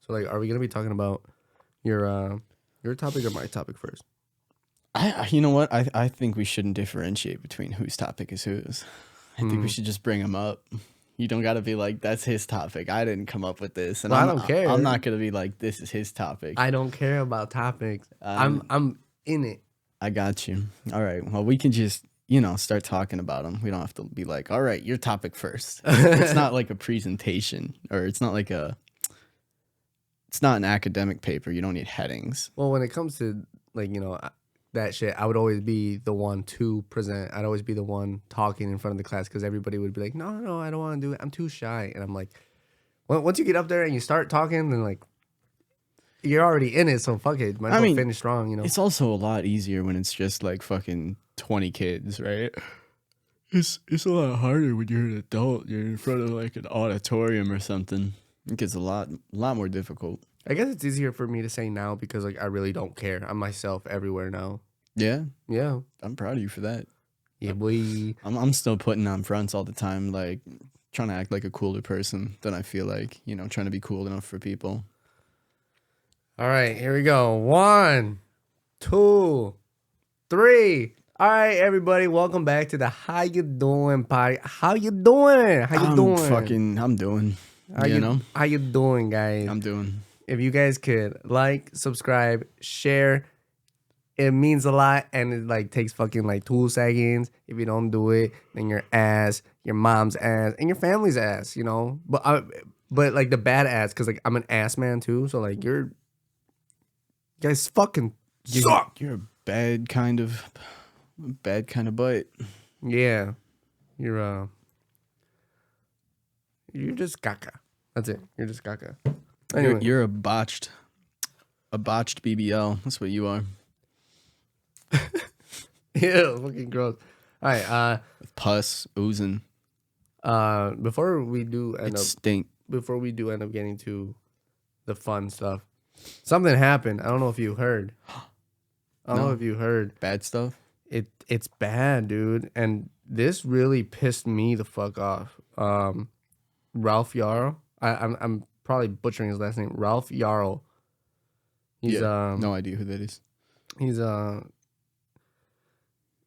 So like, are we gonna be talking about your topic or my topic first? You know what? I think we shouldn't differentiate between whose topic is whose. I think we should just bring them up. You don't got to be like, that's his topic. I didn't come up with this. And Well, I don't care. I'm not going to be like, this is his topic. I don't care about topics. I'm in it. I got you. All right. Well, we can just, start talking about them. We don't have to be like, all right, your topic first. It's not like a presentation or it's not an academic paper. You don't need headings. Well, when it comes to like, that shit, I would always be the one to present. I'd always be the one talking in front of the class because everybody would be like, no, I don't want to do it. I'm too shy. And I'm like, well, once you get up there and you start talking, then like, you're already in it. So fuck it. Might as well finish strong, It's also a lot easier when it's just like fucking 20 kids, right? It's a lot harder when you're an adult. You're in front of like an auditorium or something. It gets a lot more difficult. I guess it's easier for me to say now because like I really don't care. I'm myself everywhere now. Yeah. Yeah. I'm proud of you for that. Yeah, boy. I'm still putting on fronts all the time, like trying to act like a cooler person than I feel like, trying to be cool enough for people. All right, here we go. 1, 2, 3. All right, everybody, welcome back to the How You Doing party. How you doing? How you doing? I'm doing. How you doing, guys? I'm doing. If you guys could like, subscribe, share, it means a lot, and it like takes fucking like 2 seconds. If you don't do it, then your ass, your mom's ass, and your family's ass, But like the bad ass, because like I'm an ass man too, so like you guys fucking suck. You're a bad kind of butt. Yeah, you're just caca. That's it. You're just caca. Anyway. You're a botched BBL. That's what you are. Ew, fucking gross. All right, pus oozing. Before we do end up getting to the fun stuff, something happened. I don't know if you heard. I don't know if you heard. Bad stuff? It's bad, dude. And this really pissed me the fuck off. Ralph Yarrow. I'm probably butchering his last name. Ralph Yarrow. He's no idea who that is. He's a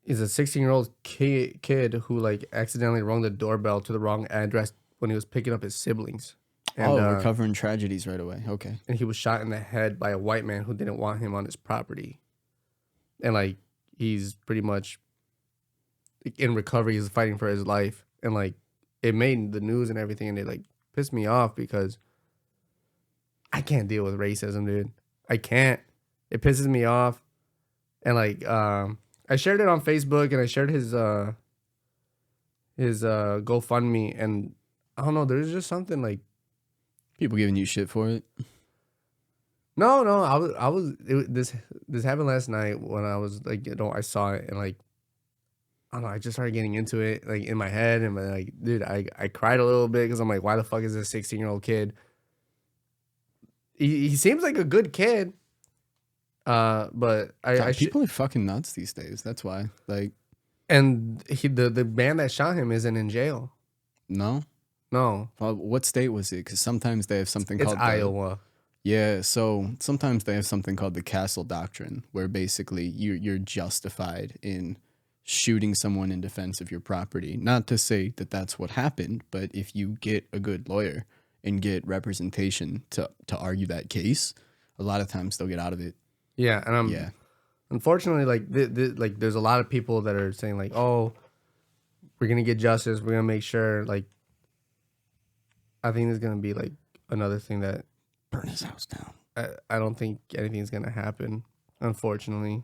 16-year-old kid who like accidentally rung the doorbell to the wrong address when he was picking up his siblings. And, we're covering tragedies right away. Okay. And he was shot in the head by a white man who didn't want him on his property. And like he's pretty much in recovery. He's fighting for his life. And like it made the news and everything, and it like pissed me off because I can't deal with racism, dude. I can't. It pisses me off. And like I shared it on Facebook, and I shared his GoFundMe, and I don't know, there's just something like people giving you shit for it. No, this happened last night when I was like, I saw it, and like I don't know, I just started getting into it like in my head, and like, dude, I cried a little bit because I'm like, why the fuck is this 16-year-old kid? He seems like a good kid. But people are fucking nuts these days. That's why. Like, and the man that shot him isn't in jail. No. Well, what state was it? Because sometimes they have something called Iowa. Yeah, so sometimes they have something called the Castle Doctrine, where basically you're justified in shooting someone in defense of your property. Not to say that that's what happened, but if you get a good lawyer and get representation to argue that case, a lot of times they'll get out of it. Yeah, and unfortunately, like like there's a lot of people that are saying like, oh, we're gonna get justice, we're gonna make sure. Like, I think there's gonna be like another thing that burn his house down. I don't think anything's gonna happen, unfortunately.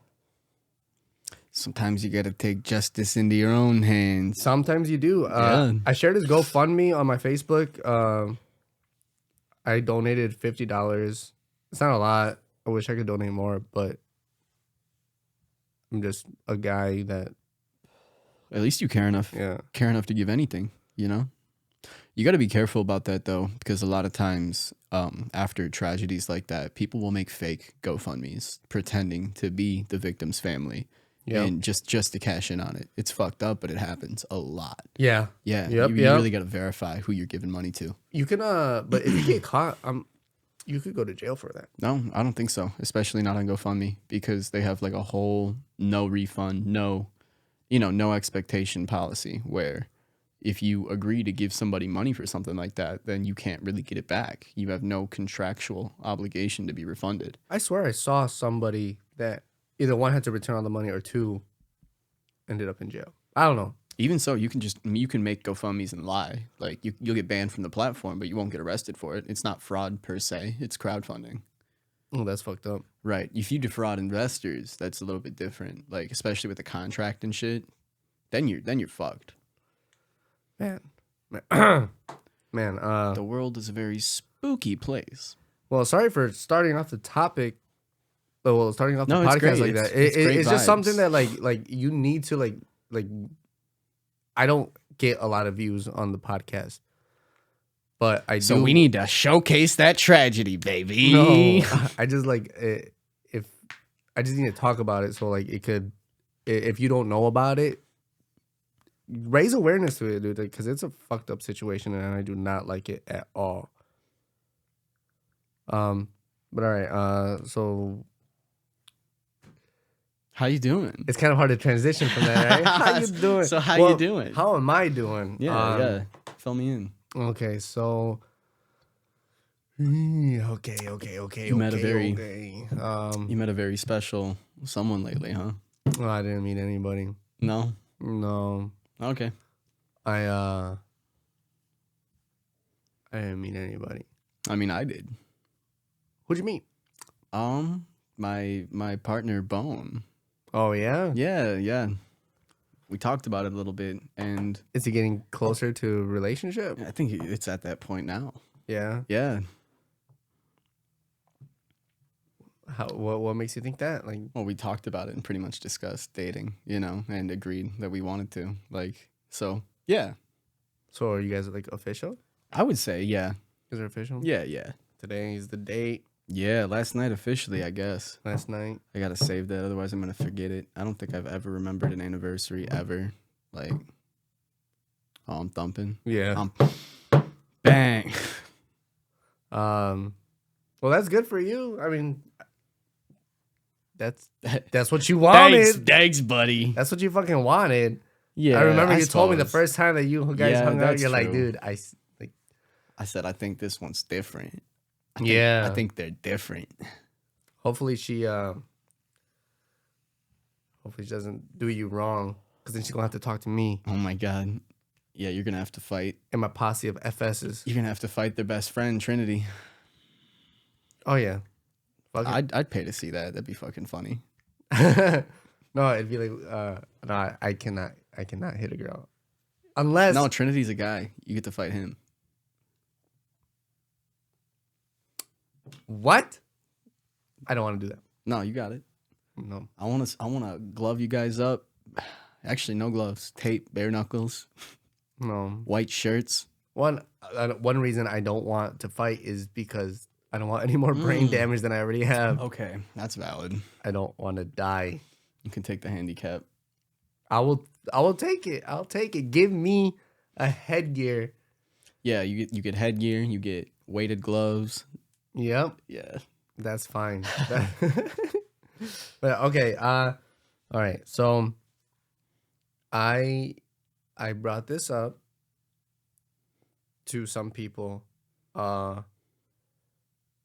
Sometimes you gotta take justice into your own hands. Sometimes you do. I shared his GoFundMe on my Facebook. I donated $50. It's not a lot. I wish I could donate more, but I'm just a guy that... At least you care enough. Yeah. Care enough to give anything, You got to be careful about that, though, because a lot of times after tragedies like that, people will make fake GoFundMes pretending to be the victim's family. Yep. And just to cash in on it. It's fucked up, but it happens a lot. Yeah. Yeah. You really got to verify who you're giving money to. You can, but if you get caught, You could go to jail for that. No, I don't think so. Especially not on GoFundMe because they have like a whole no refund, no expectation policy where if you agree to give somebody money for something like that, then you can't really get it back. You have no contractual obligation to be refunded. I swear I saw somebody that either one had to return all the money or two ended up in jail. I don't know. Even so, you can make GoFundMes and lie. Like you'll get banned from the platform, but you won't get arrested for it. It's not fraud per se. It's crowdfunding. Oh, that's fucked up. Right. If you defraud investors, that's a little bit different. Like especially with the contract and shit, then you're fucked. Man. The world is a very spooky place. Well, sorry for starting off the topic. Well, starting off the No, it's podcast great. like that. It's It's just vibes. something that like you need to like. I don't get a lot of views on the podcast, but I do. So we need to showcase that tragedy, baby. No, I just like if I just need to talk about it. So like it could, if you don't know about it, raise awareness to it, dude. Because it's a fucked up situation, and I do not like it at all. But all right. So How you doing? it's kind of hard to transition from that, right? How you doing? So how you doing? How am I doing? Yeah. Fill me in. Okay, so. Okay. You met a very- okay. You met a very special someone lately, huh? Well, I didn't meet anybody. No. No, Okay. I didn't meet anybody. I mean, I did. Who'd you meet? My partner Bone. Oh yeah. Yeah. We talked about it a little bit, and Is he getting closer to a relationship? I think it's at that point now. Yeah. Yeah. What makes you think that? Like, Well, we talked about it and pretty much discussed dating, and agreed that we wanted to. Like, so yeah, so are you guys like official? I would say yeah. Is it official? Yeah. Today's the date. Yeah, last night officially, I guess. Last night. I gotta save that, otherwise I'm gonna forget it. I don't think I've ever remembered an anniversary ever. Like, oh, I'm thumping. Yeah. Bang. Well, that's good for you. I mean, that's what you wanted. Thanks, buddy. That's what you fucking wanted. Yeah, I remember you told me the suppose. first time that you guys Yeah, hung out. that's You're like, true. dude, I said I think this one's different. yeah. I think they're different. Hopefully she doesn't do you wrong, because then she's gonna have to talk to me Oh my god. Yeah, you're gonna have to fight. and my posse of FSs. You're gonna have to fight their best friend, Trinity. Oh yeah. Fuck it. I'd pay to see that. That'd be fucking funny. No, it'd be like no, I cannot hit a girl. Unless No, Trinity's a guy. You get to fight him. what? I don't want to do that. No, you got it. No. I wanna glove you guys up. Actually, no gloves. Tape, bare knuckles, No. white shirts. One reason I don't want to fight is because I don't want any more brain damage than I already have. Okay, that's valid. I don't want to die. You can take the handicap. I will take it. I'll take it. Give me a headgear. Yeah, you get headgear. You get weighted gloves. Yep. Yeah. That's fine. But okay, all right. So I brought this up to some people. Like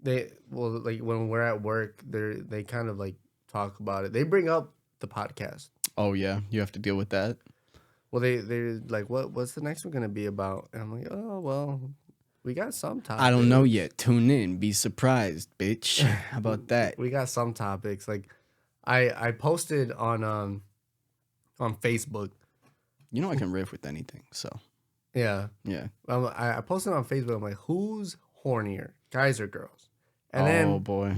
when we're at work, they kind of like talk about it. They bring up the podcast. Oh yeah, you have to deal with that. Well, they're like, what's the next one gonna be about? And I'm like, oh well, we got some topics. I don't know yet. Tune in. Be surprised, bitch. How about that? We got some topics. Like I posted on Facebook. You know I can riff with anything. So Yeah. yeah. I posted on Facebook. I'm like, who's hornier, guys or girls? And oh then boy.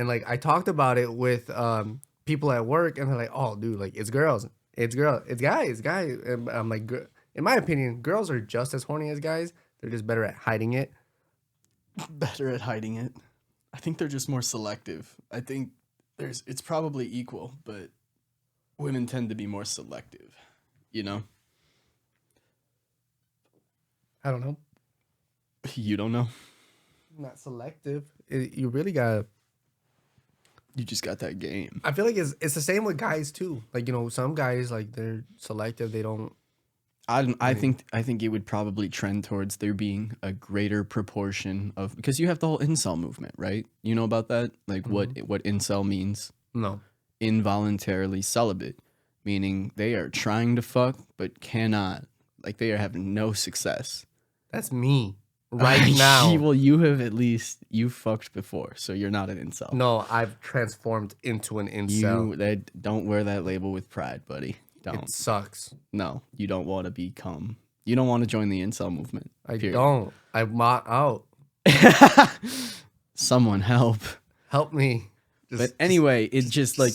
like I talked about it with people at work, and they're like, oh dude, like it's girls, it's guys. And I'm like, in my opinion, girls are just as horny as guys. They're just better at hiding it. Better at hiding it. I think they're just more selective. I think it's probably equal, but women tend to be more selective. You know? I don't know. You don't know? not selective. You really gotta. You just got that game. I feel like it's the same with guys too. Like, you know, some guys like they're selective. They don't. I think it would probably trend towards there being a greater proportion of, because you have the whole incel movement, right? You know about that? Like what incel means? No. Involuntarily celibate, meaning they are trying to fuck but cannot. Like they are having no success. That's me right now. Well, you fucked before, so you're not an incel. No, I've transformed into an incel. Don't wear that label with pride, buddy. Don't. It sucks. No, you don't want to become. You don't want to join the incel movement. I don't. I'm out. Someone help. Help me. But anyway, it's just like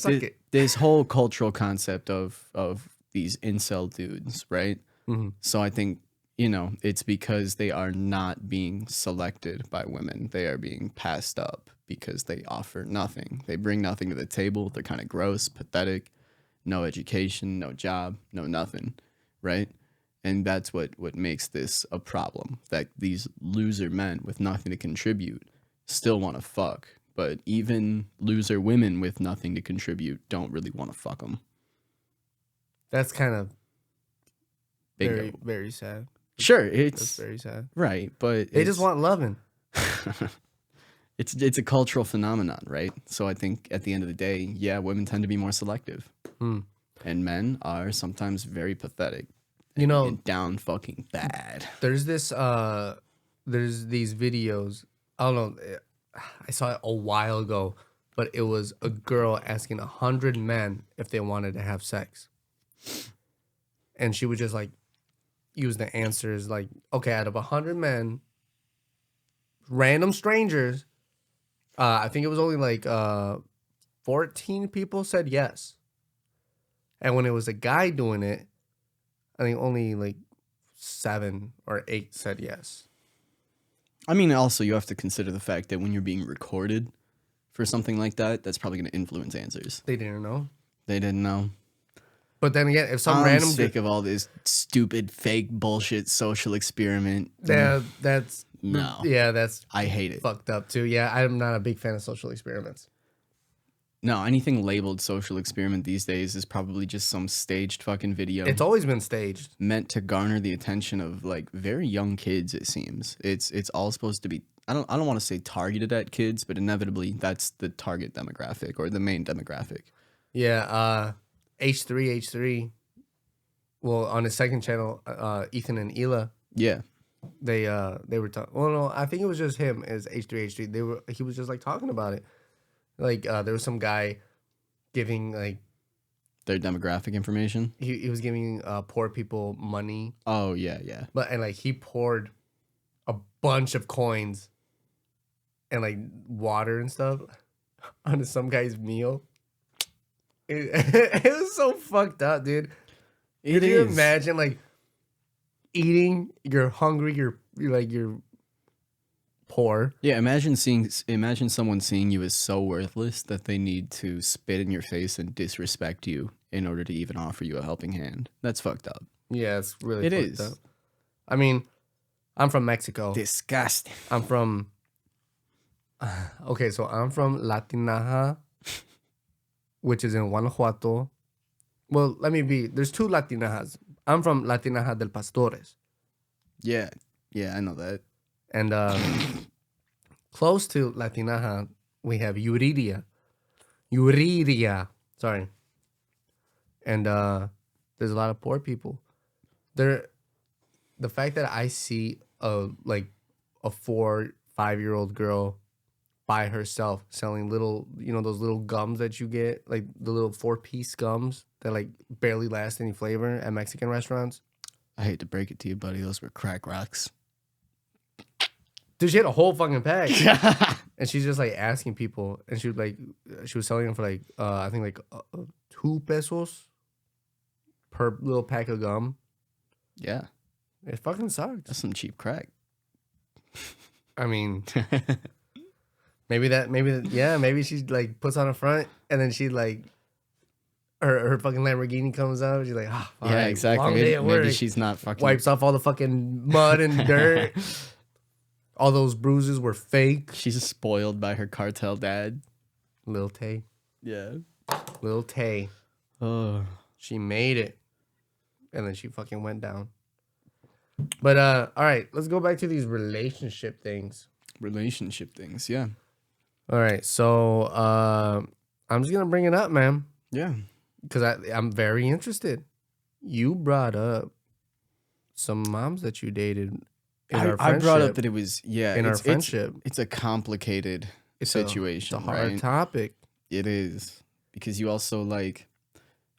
this whole cultural concept of these incel dudes, right? Mm-hmm. So I think, you know, it's because they are not being selected by women. They are being passed up because they offer nothing. They bring nothing to the table. They're kind of gross, pathetic. No education, no job, no nothing, right? And that's what makes this a problem, that these loser men with nothing to contribute still want to fuck, but even loser women with nothing to contribute don't really want to fuck them. That's kind of Bingo. very, very sad. Sure, That's very sad. Right, but They just want loving. It's a cultural phenomenon, right? So I think at the end of the day, yeah, women tend to be more selective. And men are sometimes very pathetic. You know, and down fucking bad. There's these videos. I don't know. I saw it a while ago, but it was a girl asking 100 men if they wanted to have sex. And she would just like use the answers like, okay, out of 100 men, random strangers, I think it was only like 14 people said yes. And when it was a guy doing it, I think only like 7 or 8 said yes. I mean, also, you have to consider the fact that when you're being recorded for something like that, that's probably going to influence answers. They didn't know. They didn't know. But then again, if I'm sick of all this stupid, fake bullshit social experiment. That's no. Yeah, that's I hate it. Fucked up too. Yeah, I'm not a big fan of social experiments. No, anything labeled social experiment these days is probably just some staged fucking video. It's always been staged. Meant to garner the attention of like very young kids, it seems. It's all supposed to be, I don't want to say targeted at kids, but inevitably that's the target demographic or the main demographic. Yeah, H3. Well, on his second channel, Ethan and Ela. Yeah. They were talking. Well, no, I think it was just him as H3. He was just like talking about it. Like there was some guy giving like their demographic information. He was giving poor people money. Oh yeah. And like he poured a bunch of coins and like water and stuff onto some guy's meal. It was so fucked up, dude. Could you imagine like eating? You're hungry. You're poor. Yeah, imagine someone seeing you as so worthless that they need to spit in your face and disrespect you in order to even offer you a helping hand. That's fucked up. Yeah, it's really fucked up. I mean, I'm from Mexico. Disgusting. I'm from Latinaja, which is in Guanajuato. Well, there's 2 Latinajas. I'm from Latinaja del Pastores. Yeah, I know that. And close to Latinaja, we have Yuriria. Sorry. And there's a lot of poor people. The fact that I see a 4-5-year-old girl by herself selling little, those little gums that you get, like the little 4-piece gums that like barely last any flavor at Mexican restaurants. I hate to break it to you, buddy. Those were crack rocks. Dude, she had a whole fucking pack. And she's just like asking people. And she was selling them for like, I think like 2 pesos per little pack of gum. Yeah. It fucking sucks. That's some cheap crack. I mean, maybe she like puts on a front and then she like, her fucking Lamborghini comes out. She's like, yeah, right, exactly. Maybe she's not fucking. Wipes off all the fucking mud and dirt. All those bruises were fake. She's spoiled by her cartel dad. Lil Tay. Yeah. Lil Tay. Oh. She made it. And then she fucking went down. But all right, let's go back to these relationship things. Relationship things, yeah. All right, so I'm just gonna bring it up, man. Yeah. Because I'm very interested. You brought up some moms that you dated in our friendship. I brought up that it was, in our friendship. It's a complicated situation. It's a hard right? topic. It is. Because you also, like,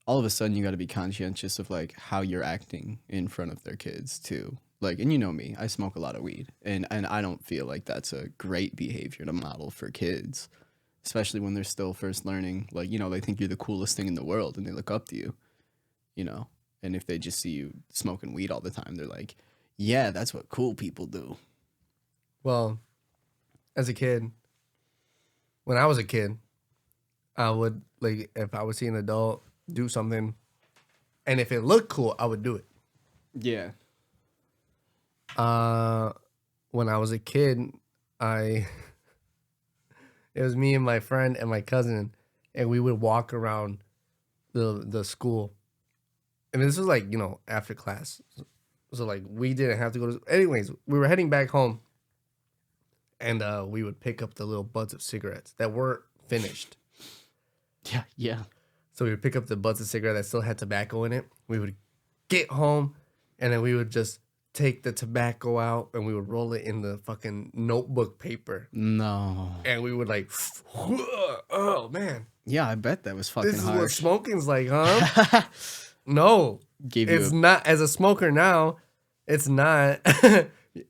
all of a sudden you got to be conscientious of, like, how you're acting in front of their kids, too. Like, and you know me, I smoke a lot of weed. And I don't feel like that's a great behavior to model for kids. Especially when they're still first learning. Like, you know, they think you're the coolest thing in the world and they look up to you, you know. And if they just see you smoking weed all the time, they're like, yeah, that's what cool people do. Well, as a kid, when I was a kid, I would, like, if I would see an adult do something, and if it looked cool, I would do it. Yeah. When I was a kid, it was me and my friend and my cousin, and we would walk around the school. And this was like, you know, after class. So like we didn't have to go to, anyways, we were heading back home, and we would pick up the little butts of cigarettes that weren't finished. Yeah, yeah. So we would pick up the butts of cigarette that still had tobacco in it. We would get home, and then we would just take the tobacco out, and we would roll it in the fucking notebook paper. No. And we would like, oh man. Yeah, I bet that was fucking This is harsh. what smoking's like, huh? No. It's not. As a smoker now, it's not.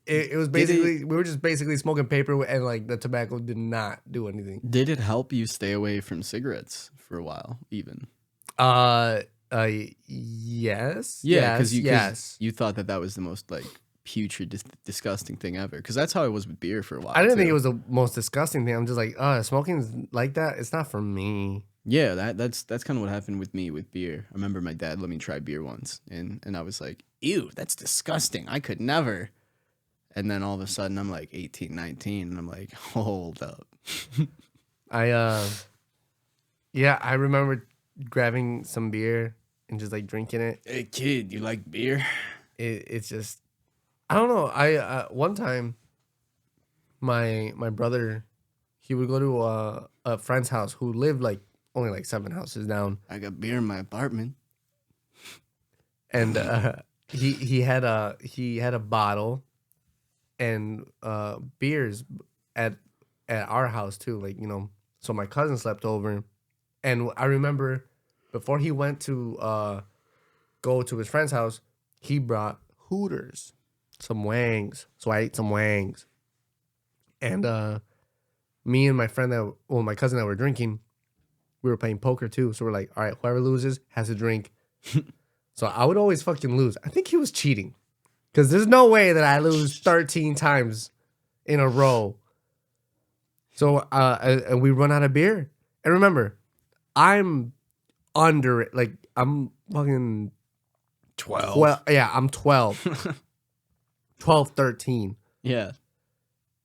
It was basically, we were just basically smoking paper, and like the tobacco did not do anything. Did it help you stay away from cigarettes for a while, even? Yes. Yeah, because yes. you thought that was the most like putrid, disgusting thing ever. Because that's how it was with beer for a while. I didn't too. think it was the most disgusting thing. I'm just like, smoking's like that. It's not for me. Yeah, that's kind of what happened with me with beer. I remember my dad let me try beer once, and I was like, ew, that's disgusting. I could never. And then all of a sudden, I'm like 18, 19, and I'm like, hold up. I remember grabbing some beer and just like drinking it. Hey, kid, you like beer? It's just, I don't know. One time, my brother, he would go to a friend's house who lived like only like 7 houses down. I got beer in my apartment. And he had a bottle and beers at our house too, like, you know. So my cousin slept over, and I remember before he went to go to his friend's house, he brought Hooters, some wangs. So I ate some wangs, and me and my cousin that were drinking, we were playing poker too. So we're like, all right, whoever loses has to drink. So I would always fucking lose. I think he was cheating, because there's no way that I lose 13 times in a row. So and we run out of beer. And remember, I'm under it. Like, I'm fucking 12. Well, yeah, I'm 12. 12, 13. Yeah.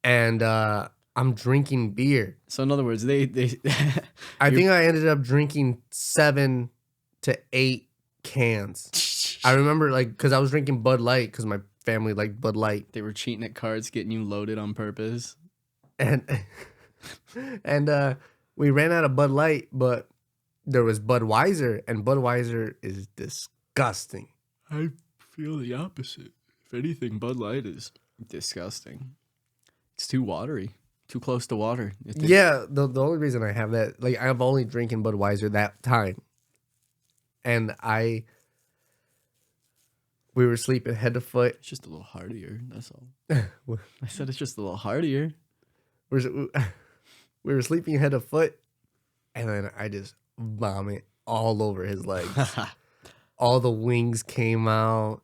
And I'm drinking beer. So in other words, they I think I ended up drinking 7 to 8 cans. I remember, like, because I was drinking Bud Light, because my family liked Bud Light. They were cheating at cards, getting you loaded on purpose. And we ran out of Bud Light, but there was Budweiser, and Budweiser is disgusting. I feel the opposite. If anything, Bud Light is disgusting. It's too watery, too close to water. Yeah, the only reason I have that, like, I've only drinking Budweiser that time, and we were sleeping head to foot. It's just a little heartier. That's all. I said it's just a little heartier. We were sleeping head to foot, and then I just vomit all over his legs. All the wings came out.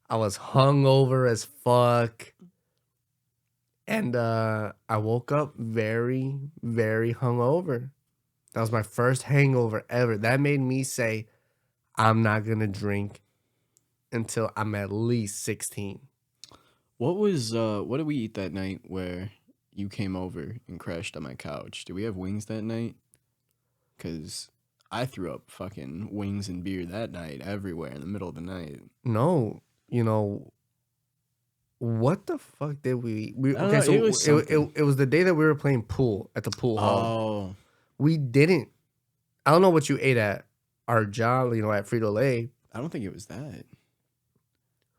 I was hungover as fuck. And I woke up very, very hungover. That was my first hangover ever. That made me say, I'm not going to drink until I'm at least 16. What did we eat that night where you came over and crashed on my couch? Did we have wings that night? Because I threw up fucking wings and beer that night everywhere in the middle of the night. No, what the fuck did we? I don't Okay, know, so it was something. it was the day that we were playing pool at the pool hall. Oh, We didn't. I don't know what you ate at our job, at Frito Lay. I don't think it was that.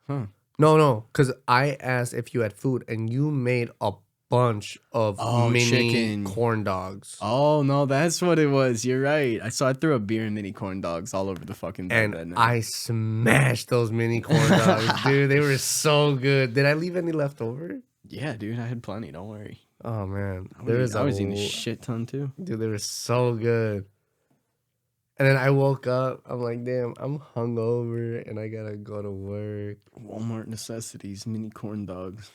Huh. No, because I asked if you had food, and you made a bunch of mini chicken. corn dogs. Oh, no, that's what it was. You're right. I threw up beer and mini corn dogs all over the fucking bed that And night. I smashed those mini corn dogs, dude. They were so good. Did I leave any left over? Yeah, dude, I had plenty. Don't worry. Oh, man. I was eating a shit ton, too. Dude, they were so good. And then I woke up. I'm like, damn, I'm hungover and I gotta go to work. Walmart necessities, mini corn dogs.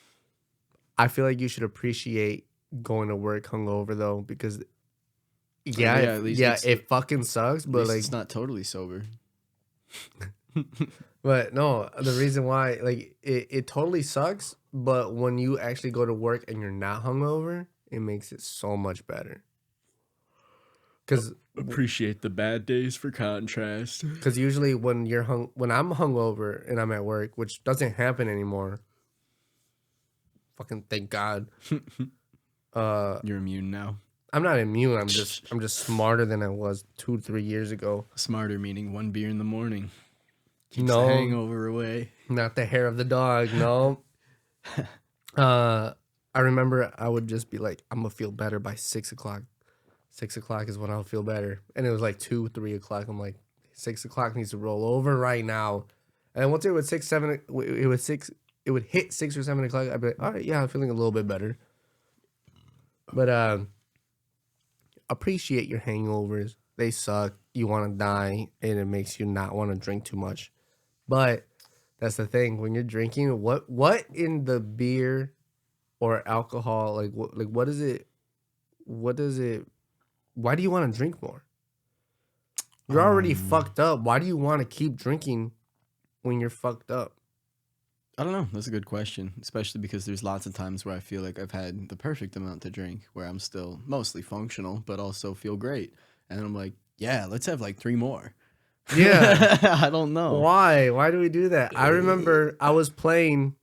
I feel like you should appreciate going to work hungover though, because it fucking sucks. But like, it's not totally sober. but no, the reason why, like, it totally sucks. But when you actually go to work and you're not hungover, it makes it so much better. Because appreciate the bad days for contrast. Because usually when I'm hungover and I'm at work, which doesn't happen anymore. Fucking thank God. You're immune now. I'm not immune. I'm just smarter than I was 2-3 years ago. Smarter meaning 1 beer in the morning keeps the hangover away. Not the hair of the dog. No. I remember I would just be like, I'm gonna feel better by 6 o'clock. 6 o'clock is when I'll feel better. And it was like 2-3 o'clock. I'm like, 6 o'clock needs to roll over right now. And then once it was 6, 7, it would hit 6 or 7 o'clock. I'd be like, all right, yeah, I'm feeling a little bit better. But appreciate your hangovers. They suck. You want to die, and it makes you not want to drink too much. But that's the thing. When you're drinking, what in the beer or alcohol, like what is it? What does it? Why do you want to drink more? You're already fucked up. Why do you want to keep drinking when you're fucked up? I don't know. That's a good question, especially because there's lots of times where I feel like I've had the perfect amount to drink, where I'm still mostly functional, but also feel great. And I'm like, yeah, let's have like 3 more. Yeah. I don't know. Why? Why do we do that? I remember I was playing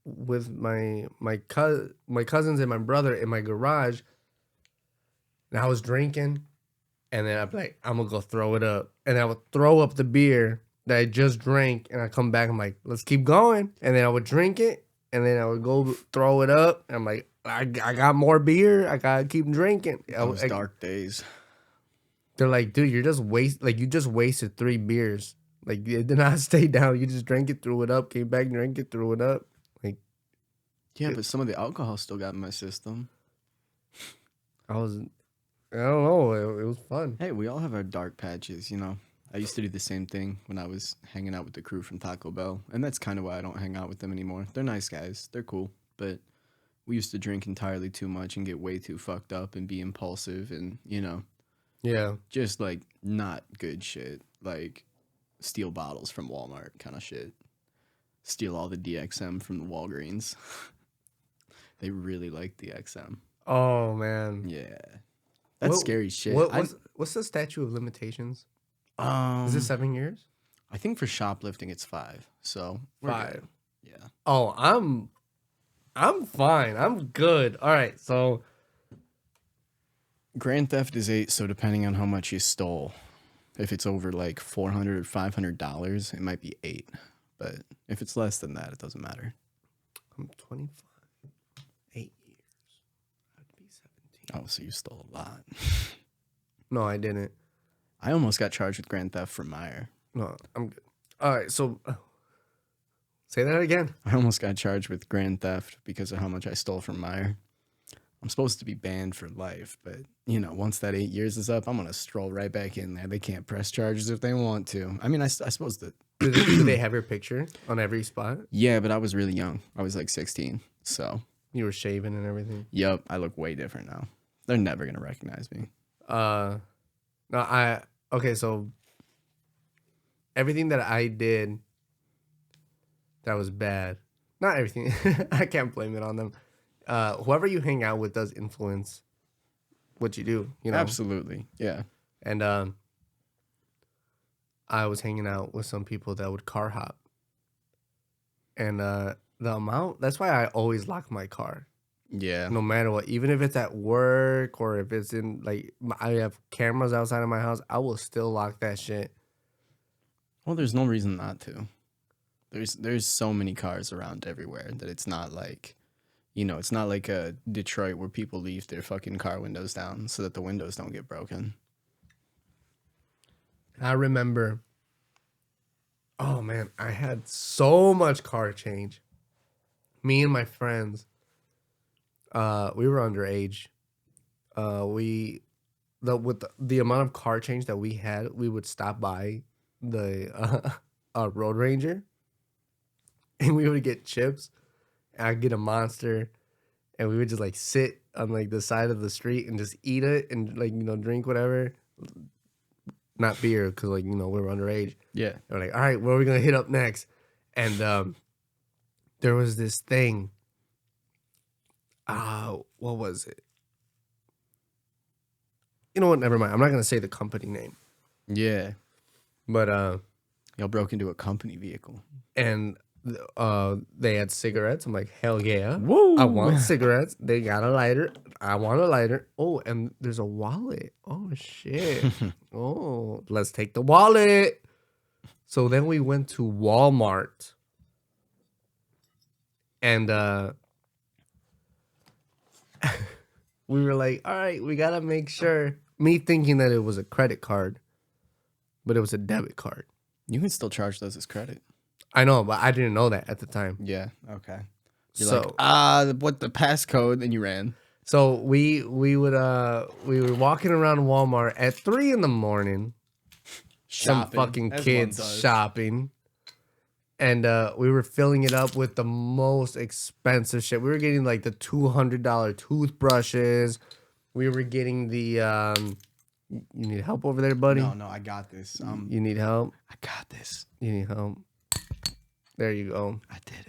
with my cousins and my brother in my garage, and I was drinking, and then I'd be like, I'm gonna go throw it up, and I would throw up the beer that I just drank, and I come back, I'm like, let's keep going, and then I would drink it, and then I would go throw it up, and I'm like, I got more beer, I gotta keep drinking. Those dark days. They're like, dude, you just wasted 3 beers. Like, it did not stay down. You just drank it, threw it up, came back, drank it, threw it up. Like, yeah, but some of the alcohol still got in my system. I don't know. It was fun. Hey, we all have our dark patches, you know. I used to do the same thing when I was hanging out with the crew from Taco Bell, and that's kind of why I don't hang out with them anymore. They're nice guys. They're cool, but we used to drink entirely too much and get way too fucked up and be impulsive and, you know. Yeah. Just, like, not good shit. Like, steal bottles from Walmart kind of shit. Steal all the DXM from the Walgreens. They really like DXM. Oh, man. Yeah. That's scary shit. What's the statute of limitations? Is it 7 years? I think for shoplifting it's 5. So 5. Good. Yeah. Oh, I'm fine. I'm good. All right. So Grand theft is 8. So depending on how much you stole, if it's over like $400 or $500, it might be 8. But if it's less than that, it doesn't matter. I'm 25. 8 years. I'd be 17. Oh, so you stole a lot. No, I didn't. I almost got charged with grand theft from Meyer. No, I'm good. All right. So say that again. I almost got charged with grand theft because of how much I stole from Meyer. I'm supposed to be banned for life, but, you know, once that 8 years is up, I'm going to stroll right back in there. They can't press charges if they want to. I mean, I suppose that... Do they have your picture on every spot? Yeah, but I was really young. I was like 16, so... You were shaving and everything? Yep, I look way different now. They're never going to recognize me. No, okay, so everything that I did that was bad. Not everything. I can't blame it on them. Whoever you hang out with does influence what you do, you know? Absolutely. Yeah. And I was hanging out with some people that would car hop. And the amount, that's why I always lock my car. Yeah. No matter what, even if it's at work or if it's in, like, I have cameras outside of my house, I will still lock that shit. Well, there's no reason not to. There's so many cars around everywhere that it's not like, it's not like a Detroit where people leave their fucking car windows down so that the windows don't get broken. I remember, oh man, I had so much car change. Me and my friends, we were underage. With the amount of car change that we had, we would stop by the Road Ranger, and we would get chips. And I'd get a Monster, and we would just like sit on like the side of the street and just eat it and like drink whatever. Not beer, because like we were underage. Yeah. And we're like, all right, what are we gonna hit up next? And there was this thing. What was it? You know what? Never mind. I'm not gonna say the company name. Yeah. But Y'all broke into a company vehicle. And they had cigarettes. I'm like, hell yeah. Woo! I want cigarettes. They got a lighter. I want a lighter. Oh, and there's a wallet. Oh shit. Oh, let's take the wallet. So then we went to Walmart. And we were like, all right, we gotta make sure. Me thinking that it was a credit card, but it was a debit card. You can still charge those as credit. I know, but I didn't know that at the time. Yeah. Okay. You're So like, what the passcode? And you ran. so we were walking around Walmart at 3 a.m. Some fucking as kids one does. shopping. And we were filling it up with the most expensive shit. We were getting like the $200 toothbrushes. We were getting the you need help over there, buddy? No, I got this. You need help? I got this. You need help? There you go. I did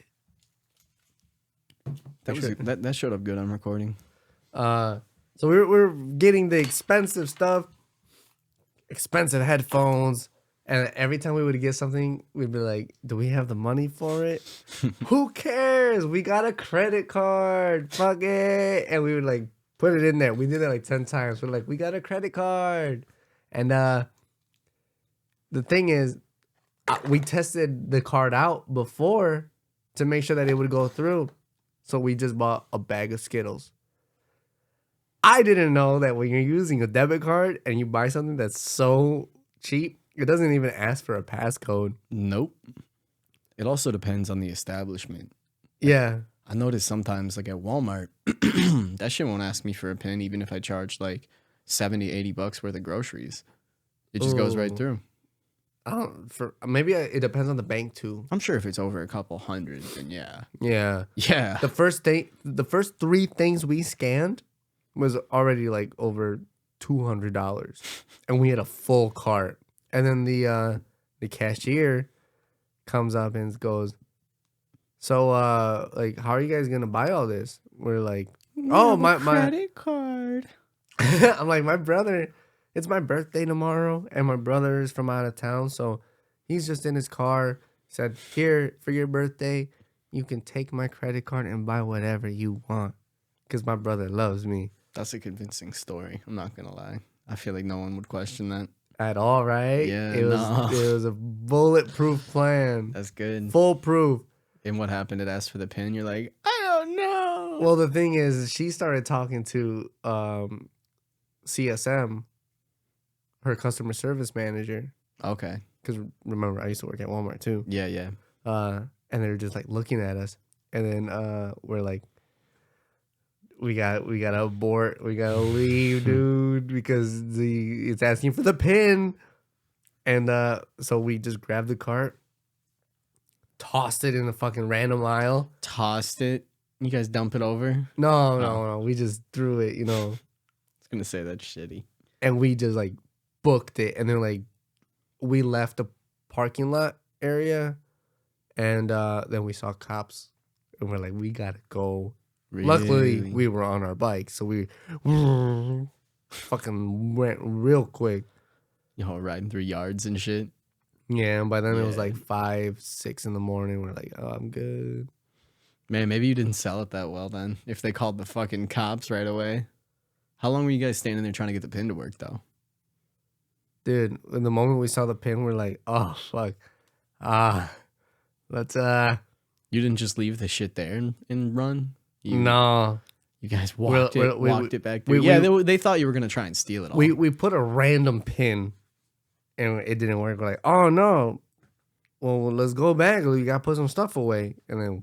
it. That showed up good on recording. So we're getting the expensive stuff, expensive headphones, and every time we would get something, we'd be like, "Do we have the money for it? Who cares? We got a credit card. Fuck it!" And we would like put it in there. We did it like 10 times. We're like, "We got a credit card," and the thing is, we tested the card out before to make sure that it would go through. So we just bought a bag of Skittles. I didn't know that when you're using a debit card and you buy something that's so cheap, it doesn't even ask for a passcode. Nope. It also depends on the establishment. Yeah. I noticed sometimes, like at Walmart, that shit won't ask me for a PIN, even if I charge like $70-$80 worth of groceries. It just goes right Ooh. through. Maybe it depends on the bank too. I'm sure if it's over a couple hundred, then yeah. Yeah. Yeah. The first 3 things we scanned was already like over $200, and we had a full cart. And then the cashier comes up and goes, "So like, how are you guys gonna buy all this?" We're like, "Oh, my credit card." I'm like, my brother, it's my birthday tomorrow, and my brother is from out of town, so he's just in his car. Said, "Here, for your birthday, you can take my credit card and buy whatever you want," because my brother loves me. That's a convincing story. I'm not gonna lie. I feel like no one would question that. At all, right? Yeah, it was a bulletproof plan, That's good. foolproof. And what happened? It asked for the PIN. You're like, I don't know. Well, the thing is, she started talking to CSM, her customer service manager. Okay. Because remember, I used to work at Walmart too. Yeah. And they're just like looking at us, and then we're like, we gotta abort, we gotta leave, dude, because it's asking for the PIN. And so we just grabbed the cart, tossed it in the fucking random aisle. Tossed it. You guys dump it over? No, we just threw it, I was gonna say that's shitty. and we just like booked it, and then like we left the parking lot area, And then we saw cops, and we're like, we gotta go. Luckily, Really? we were on our bikes, so we fucking went real quick. Riding through yards and shit. Yeah, and by then it was Yeah. like 5, 6 in the morning. We're like, oh, I'm good. Man, maybe you didn't sell it that well then. If they called the fucking cops right away. How long were you guys standing there trying to get the pin to work though? Dude, in the moment we saw the pin, we're like, oh, fuck. Let's, You didn't just leave the shit there and run? no. You guys walked it back there. They thought you were going to try and steal it all. We put a random pin, and it didn't work. We're like, oh, no. Well, let's go back. We got to put some stuff away. And then,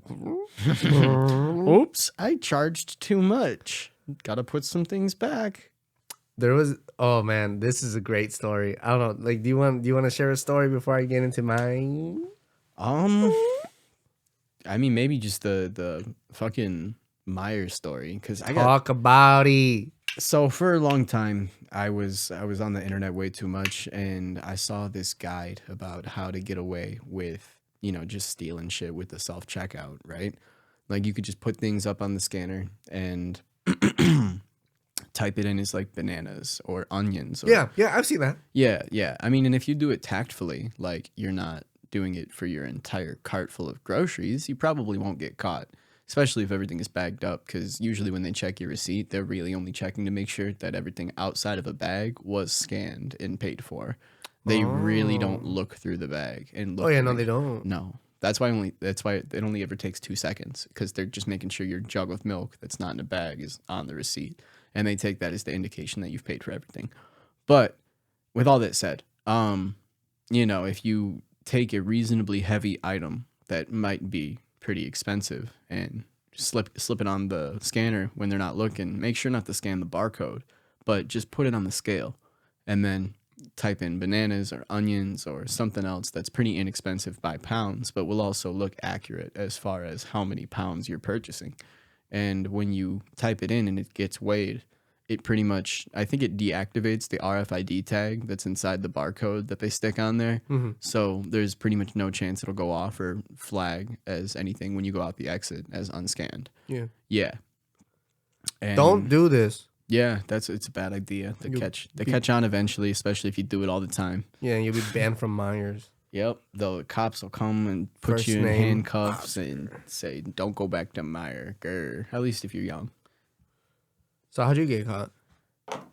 oops, I charged too much. Got to put some things back. there was, oh, man, this is a great story. I don't know. Like, do you want to share a story before I get into mine? I mean, maybe just the fucking Meijers story, because Talk about it. So for a long time, I was on the internet way too much, and I saw this guide about how to get away with, just stealing shit with the self-checkout, right? Like you could just put things up on the scanner and type it in as like bananas or onions. Or, Yeah, I've seen that. Yeah. I mean, and if you do it tactfully, like you're not doing it for your entire cart full of groceries, you probably won't get caught. Especially if everything is bagged up, because usually when they check your receipt, they're really only checking to make sure that everything outside of a bag was scanned and paid for. They really don't look through the bag and look. Oh yeah, no, they don't. No, that's why it only ever takes 2 seconds, because they're just making sure your jug with milk that's not in a bag is on the receipt, and they take that as the indication that you've paid for everything. But with all that said, if you take a reasonably heavy item that might be pretty expensive and slip it on the scanner when they're not looking, make sure not to scan the barcode, but just put it on the scale and then type in bananas or onions or something else that's pretty inexpensive by pounds, but will also look accurate as far as how many pounds you're purchasing. And when you type it in and it gets weighed, it pretty much, I think it deactivates the RFID tag that's inside the barcode that they stick on there. Mm-hmm. So there's pretty much no chance it'll go off or flag as anything when you go out the exit as unscanned. Yeah. And don't do this. Yeah, it's a bad idea. They catch on eventually, especially if you do it all the time. Yeah, and you'll be banned from Meijers. Yep, the cops will come and put you in handcuffs and say, "Don't go back to Meyer." Grr. At least if you're young. So how'd you get caught?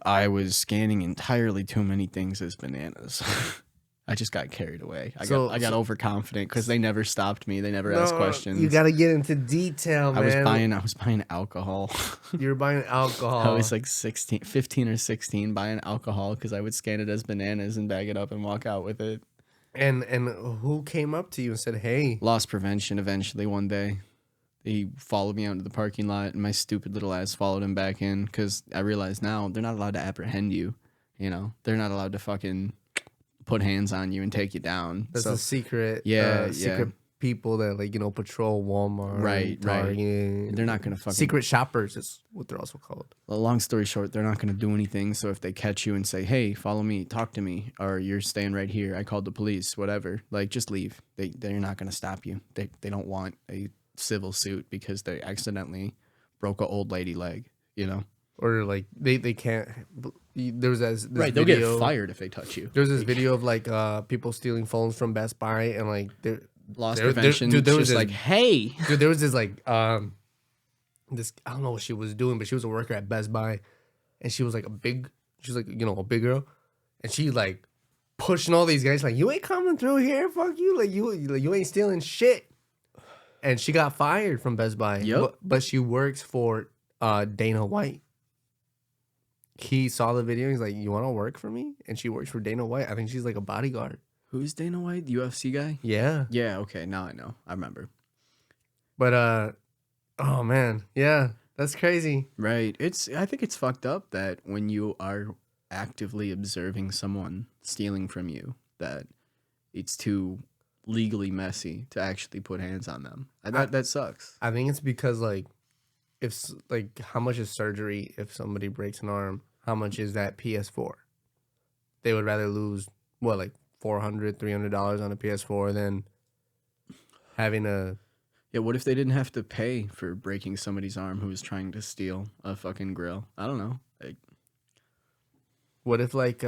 I was scanning entirely too many things as bananas. I just got carried away. I got overconfident because they never stopped me. They never asked questions. You got to get into detail, man. I was buying alcohol. You were buying alcohol. I was like 15 or 16 buying alcohol because I would scan it as bananas and bag it up and walk out with it. And who came up to you and said, "Hey"? Loss prevention eventually one day. He followed me out into the parking lot, and my stupid little ass followed him back in because I realized now they're not allowed to apprehend you. They're not allowed to fucking put hands on you and take you down. That's a secret. Secret people that patrol Walmart, right, Target. They're not gonna fucking secret shoppers is what they're also called. Long story short, they're not gonna do anything. So if they catch you and say, "Hey, follow me, talk to me," or "You're staying right here, I called the police," whatever, like just leave. They're not gonna stop you. They don't want a civil suit because they accidentally broke an old lady leg, or like they can't. There's this right. They'll get fired if they touch you. There's this video of like people stealing phones from Best Buy and like loss prevention. Dude, there was just like, hey, dude, there was this like this I don't know what she was doing, but she was a worker at Best Buy, and she was like a big girl, and she like pushing all these guys like, "You ain't coming through here, fuck you, like you ain't stealing shit." And she got fired from Best Buy. Yep. But she works for Dana White. He saw the video. He's like, "You want to work for me?" And she works for Dana White. I think she's like a bodyguard. Who's Dana White? The UFC guy? Yeah. Yeah, okay. Now I know. I remember. But, oh, man. Yeah. That's crazy. Right. I think it's fucked up that when you are actively observing someone stealing from you, that it's too legally messy to actually put hands on them. That sucks. I think it's because how much is surgery if somebody breaks an arm? How much is that PS4? They would rather lose $400, $300 on a PS4 than having a Yeah, what if they didn't have to pay for breaking somebody's arm who was trying to steal a fucking grill? I don't know. Like, what if like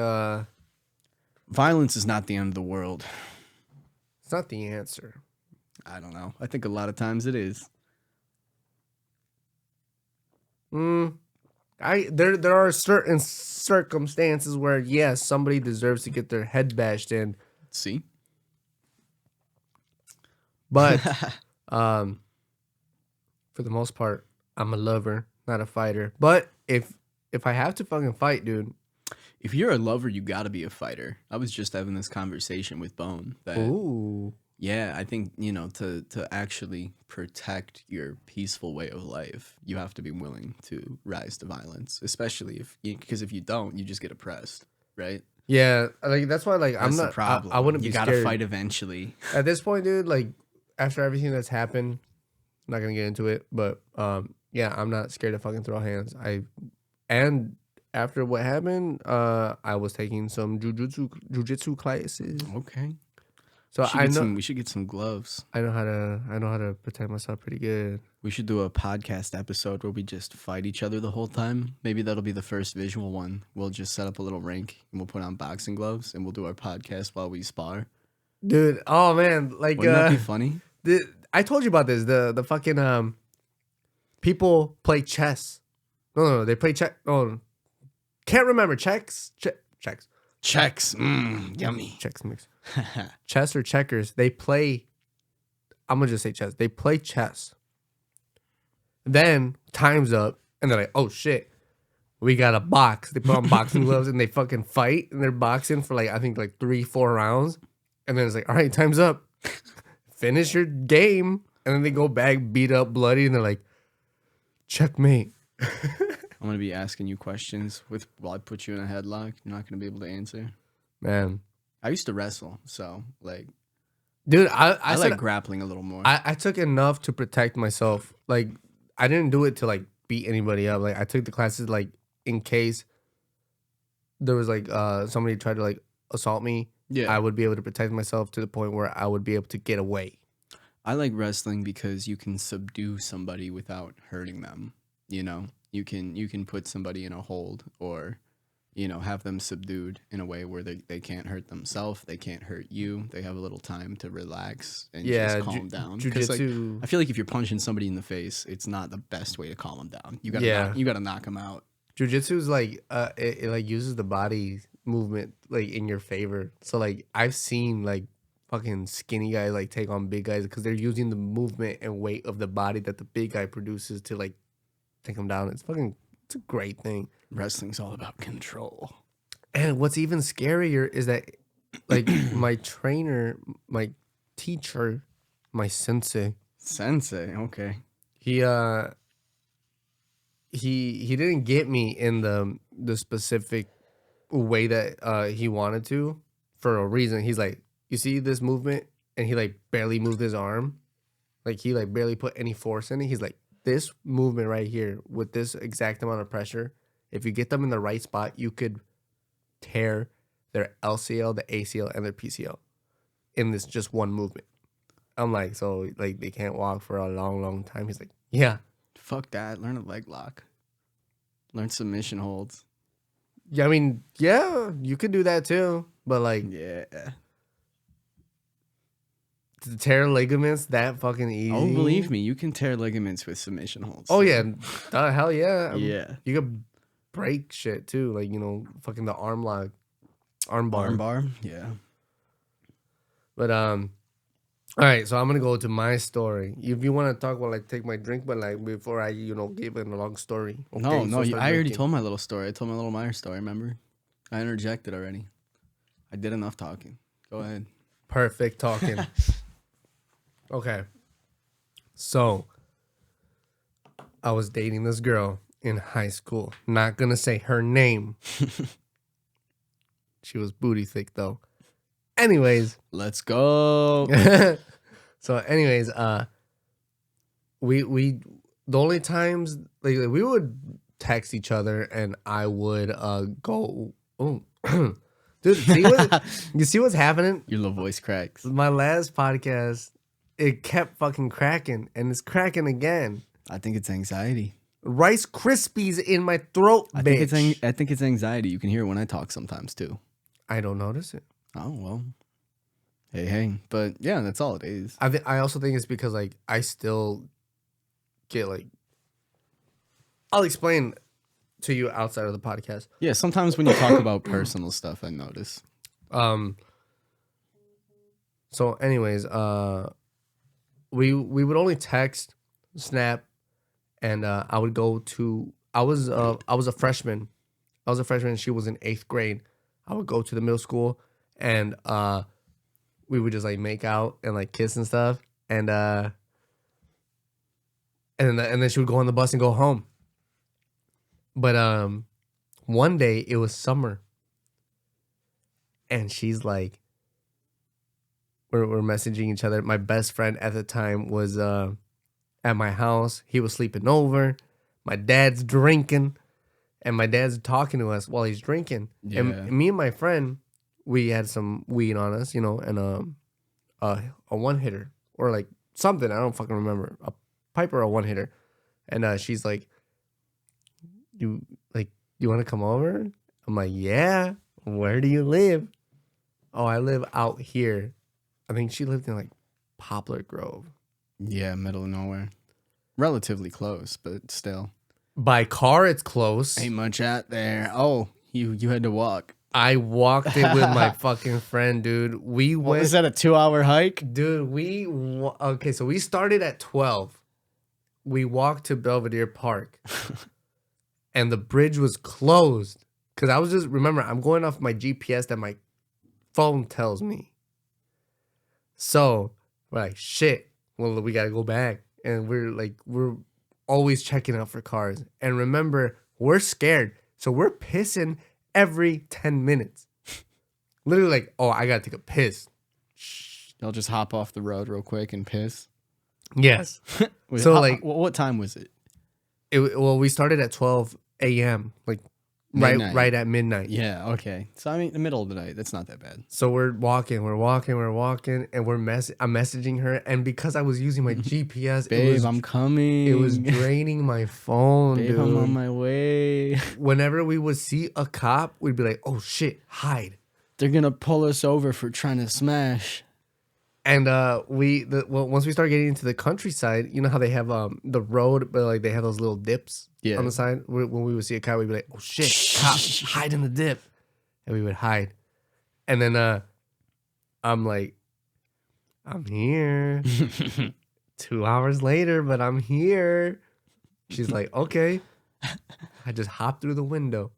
violence is not the end of the world. it's not the answer. I don't know. I think a lot of times it is. There are certain circumstances where yes, somebody deserves to get their head bashed in, See? but for the most part, I'm a lover, not a fighter. But if I have to fucking fight, dude. If you're a lover, you gotta be a fighter. I was just having this conversation with Bone that Ooh. yeah, I think, you know, to actually protect your peaceful way of life, you have to be willing to rise to violence, especially because if you don't, you just get oppressed, right? Yeah, like that's why like That's I'm the not problem. I wouldn't you be gotta scared. fight eventually. At this point, dude, like after everything that's happened, I'm not gonna get into it, but yeah, I'm not scared to fucking throw hands. And after what happened, I was taking some jujitsu classes. Okay. So We should get some gloves. I know how to protect myself pretty good. We should do a podcast episode where we just fight each other the whole time. Maybe that'll be the first visual one. We'll just set up a little rink and we'll put on boxing gloves and we'll do our podcast while we spar. Dude, oh man, like Wouldn't that be funny? I told you about this. The fucking people play chess. No, they play chess. Oh, can't remember checks. Checks. Yummy. Checks mix. Chess or checkers. They play. I'm gonna just say chess. They play chess. Then time's up, and they're like, "Oh shit, we got a box." They put on boxing gloves and they fucking fight, and they're boxing for like I think like 3-4 rounds, and then it's like, "All right, time's up. Finish your game." And then they go back, beat up, bloody, and they're like, "Checkmate." I'm going to be asking you questions while I put you in a headlock. You're not going to be able to answer. Man, I used to wrestle, so like, dude, I like grappling a little more. I took enough to protect myself. Like, I didn't do it to like beat anybody up. Like, I took the classes like in case there was like somebody tried to like assault me. Yeah, I would be able to protect myself to the point where I would be able to get away. I like wrestling because you can subdue somebody without hurting them. You know, you can put somebody in a hold or, you know, have them subdued in a way where they can't hurt themselves, they can't hurt you. They have a little time to relax and just calm down. Because like, I feel like if you're punching somebody in the face, it's not the best way to calm them down. You gotta knock them out. Jiu-jitsu is like it like uses the body movement like in your favor. So like I've seen like fucking skinny guys like take on big guys because they're using the movement and weight of the body that the big guy produces to like take them down. It's a great thing. Wrestling's all about control. And what's even scarier is that like my trainer, my teacher, my sensei, okay. he didn't get me in the specific way that he wanted to for a reason. He's like, you see this movement, and he like barely moved his arm, like he like barely put any force in it. He's like, this movement right here with this exact amount of pressure, if you get them in the right spot, you could tear their LCL, the ACL, and their PCL in this just one movement. I'm like, so like they can't walk for a long, long time. He's like, yeah. Fuck that. Learn a leg lock. Learn submission holds. Yeah, I mean, yeah, you could do that too. But like, yeah, to tear ligaments that fucking easy. Oh, believe me, you can tear ligaments with submission holds. Oh yeah, hell yeah. Yeah, you could break shit too, like, you know, fucking the arm lock, arm bar. Yeah. But all right, so I'm gonna go to my story. If you want to talk about like take my drink, but like before I, you know, give it a long story. Okay, No, I already told my little story. I told my little Meijers story. Remember, I interjected already. I did enough talking. Go ahead. Perfect talking. Okay. So I was dating this girl in high school. Not gonna say her name. She was booty thick though. Anyways, let's go. So anyways, we the only times like we would text each other and I would go, oh dude, you see what's happening? Your little voice cracks. My last podcast, it kept fucking cracking, and it's cracking again. I think it's anxiety. Rice Krispies in my throat, bitch. I think it's anxiety. You can hear it when I talk sometimes too. I don't notice it. Oh well. Hey. But yeah, that's all it is. I also think it's because like I still get like. I'll explain to you outside of the podcast. Yeah, sometimes when you talk about personal stuff, I notice. So, anyways, we would only text, snap, and I would go to. I was a freshman. I was a freshman. And she was in 8th grade. I would go to the middle school, and we would just like make out and like kiss and stuff, and then she would go on the bus and go home. But one day it was summer, and she's like, we're messaging each other. My best friend at the time was at my house. He was sleeping over. My dad's drinking, and my dad's talking to us while he's drinking. Yeah. And me and my friend, we had some weed on us, and a one hitter or like something. I don't fucking remember, a pipe or a one hitter. And she's like, you want to come over? I'm like, yeah. Where do you live? Oh, I live out here. I think she lived in like Poplar Grove. Yeah, middle of nowhere. Relatively close, but still. By car, it's close. Ain't much out there. Oh, you had to walk. I walked it with my fucking friend, dude. We went. Was that a 2-hour hike? Dude, okay, so we started at 12. We walked to Belvedere Park. And the bridge was closed. Because I was just, remember, I'm going off my GPS that my phone tells me. So, we're like, shit. Well, we got to go back. And we're always checking out for cars. And remember, we're scared. So, we're pissing every 10 minutes. Literally like, oh, I got to take a piss. Y'all just hop off the road real quick and piss? Yes. So, like. What time was it? Well, we started at 12 a.m. Like, Midnight. right at midnight. Yeah, okay. So, I mean, the middle of the night, that's not that bad. So we're walking, and I'm messaging her, and because I was using my GPS, Babe, I'm coming. It was draining my phone, Babe, dude. I'm on my way. Whenever we would see a cop, we'd be like, "Oh shit, hide!" They're gonna pull us over for trying to smash. And once we start getting into the countryside, you know how they have the road, but like they have those little dips on the side. When we would see a cop, we'd be like, "Oh shit, cop, hide in the dip," and we would hide. And then I'm like, "I'm here." 2 hours later, but I'm here. She's like, "Okay." I just hopped through the window.